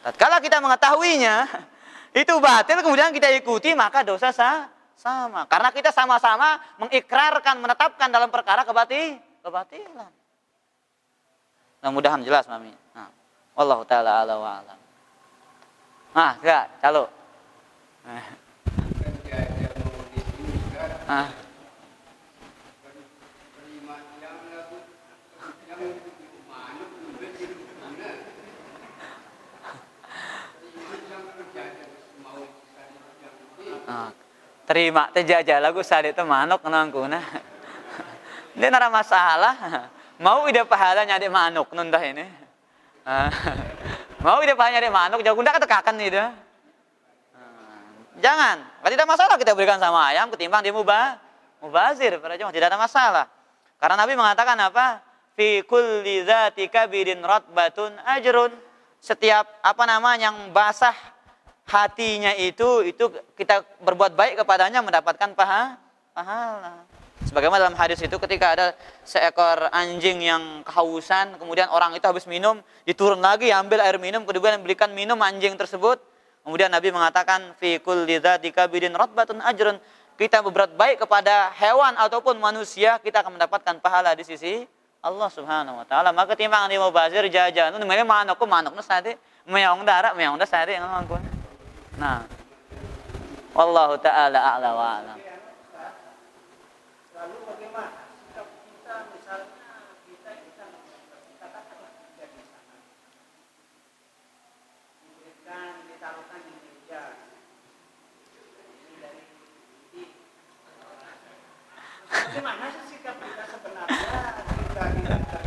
[SPEAKER 2] Tatkala kita mengetahuinya itu batil, kemudian kita ikuti, maka dosa sama. Karena kita sama-sama mengikrarkan, menetapkan dalam perkara kebatilan. Mudah-mudahan jelas Mami. Wallahu taala ala wa alam. Enggak, calo. Terima terjajah lagu sadek teh manuk nangkuna. Dia nara masalah. Mau ide pahalanya adek manuk nundah ini. Mau ide pahalanya adek manuk jago ndak ketekakan itu. Jangan, tidak masalah kita berikan sama ayam ketimbang dia mubazir para jemaah, tidak ada masalah. Karena Nabi mengatakan apa? Fi kulli dzati kabirin ratbatun ajrun. Setiap yang basah hatinya itu kita berbuat baik kepadanya mendapatkan pahala. Sebagaimana dalam hadis itu ketika ada seekor anjing yang kehausan, kemudian orang itu habis minum, diturun lagi ambil air minum, kemudian berikan minum anjing tersebut. Kemudian Nabi mengatakan fi kulli dzati kabidin ratbatun ajrun. Kita berbuat baik kepada hewan ataupun manusia, kita akan mendapatkan pahala di sisi Allah Subhanahu wa taala. Maka timbang di mubazir jajan itu namanya manukna sate, meong dah sate ngangkun. Nah. Wallahu taala a'la wa a'lam.
[SPEAKER 3] Lalu bagaimana sikap kita misalnya kita katakanlah tidak di sana, ditaruhkan di meja, ini dari bagaimana sih sikap kita sebenarnya kita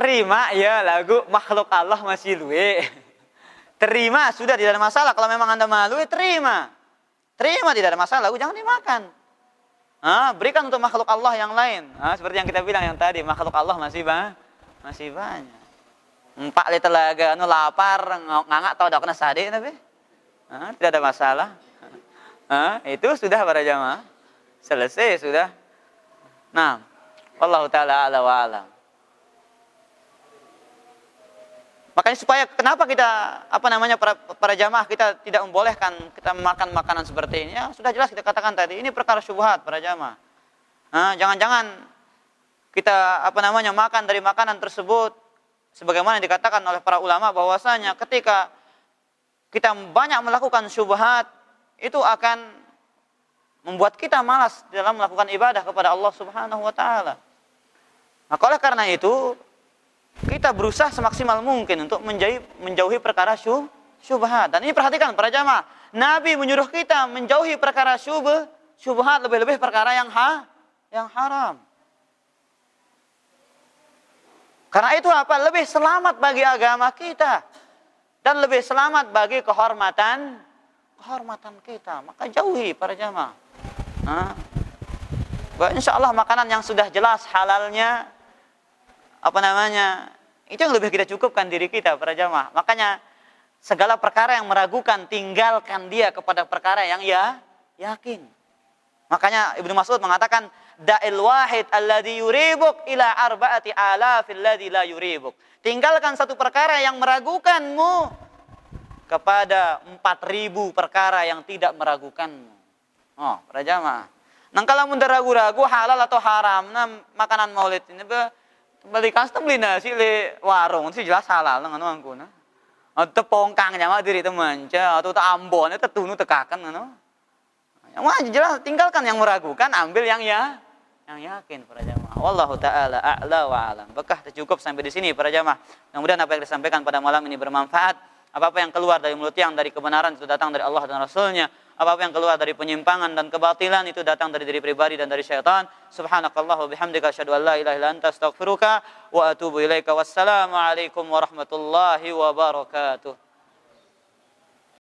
[SPEAKER 2] terima ya lagu makhluk Allah masih luwe. Terima, sudah tidak ada masalah. Kalau memang Anda malu, ya terima. Terima, tidak ada masalah, lagu jangan dimakan. Berikan untuk makhluk Allah yang lain. Seperti yang kita bilang yang tadi, makhluk Allah masih banyak. Empat li telaga, lapar, ngangak tau dak kena sade tapi. Tidak ada masalah. Itu sudah para jamaah. Selesai sudah. Nah, wallahu taala ala wa alam. Makanya supaya kenapa kita para jamaah kita tidak membolehkan kita makan makanan seperti ini? Ya, sudah jelas kita katakan tadi, ini perkara syubhat para jamaah. Jangan-jangan kita makan dari makanan tersebut sebagaimana dikatakan oleh para ulama bahwasanya ketika kita banyak melakukan syubhat itu akan membuat kita malas dalam melakukan ibadah kepada Allah Subhanahu wa taala. Maka oleh karena itu kita berusaha semaksimal mungkin untuk menjauhi perkara syubhat. Dan ini perhatikan para jamaah, Nabi menyuruh kita menjauhi perkara syubhat, lebih-lebih perkara yang haram. Karena itu lebih selamat bagi agama kita dan lebih selamat bagi kehormatan kita. Maka jauhi para jamaah. Insya Allah makanan yang sudah jelas halalnya itu yang lebih kita cukupkan diri kita para jamaah. Makanya segala perkara yang meragukan tinggalkan dia kepada perkara yang yakin. Makanya Ibnu Mas'ud mengatakan da'il wahid alladhi yuribuk ila arba'ati alafil ladzi la yuribuk. Tinggalkan satu perkara yang meragukanmu kepada 4.000 perkara yang tidak meragukanmu. Para jamaah. Nang kalau mun ragu-ragu halal atau haram makanan maulid ini beli custom beli nasi le warung sih jelas halal ngono angkuna. Atau pongkang jamaah diri teman atau Ambon itu tunu tekakan ngono. Yang jelas tinggalkan yang meragukan, ambil yang yakin para jamaah. Wallahu taala a'la wa alam. Bekah cukup sampai di sini para jamaah. Mudah-mudahan apa yang disampaikan pada malam ini bermanfaat. Apa-apa yang keluar dari mulut yang dari kebenaran itu datang dari Allah dan Rasulnya. Apa-apa yang keluar dari penyimpangan dan kebatilan itu datang dari diri pribadi dan dari syaitan. Subhanakallah wa bihamdika asyhadu an la ilaha illa anta astaghfiruka wa atubu ilaika. Wassalamu alaikum warahmatullahi wabarakatuh.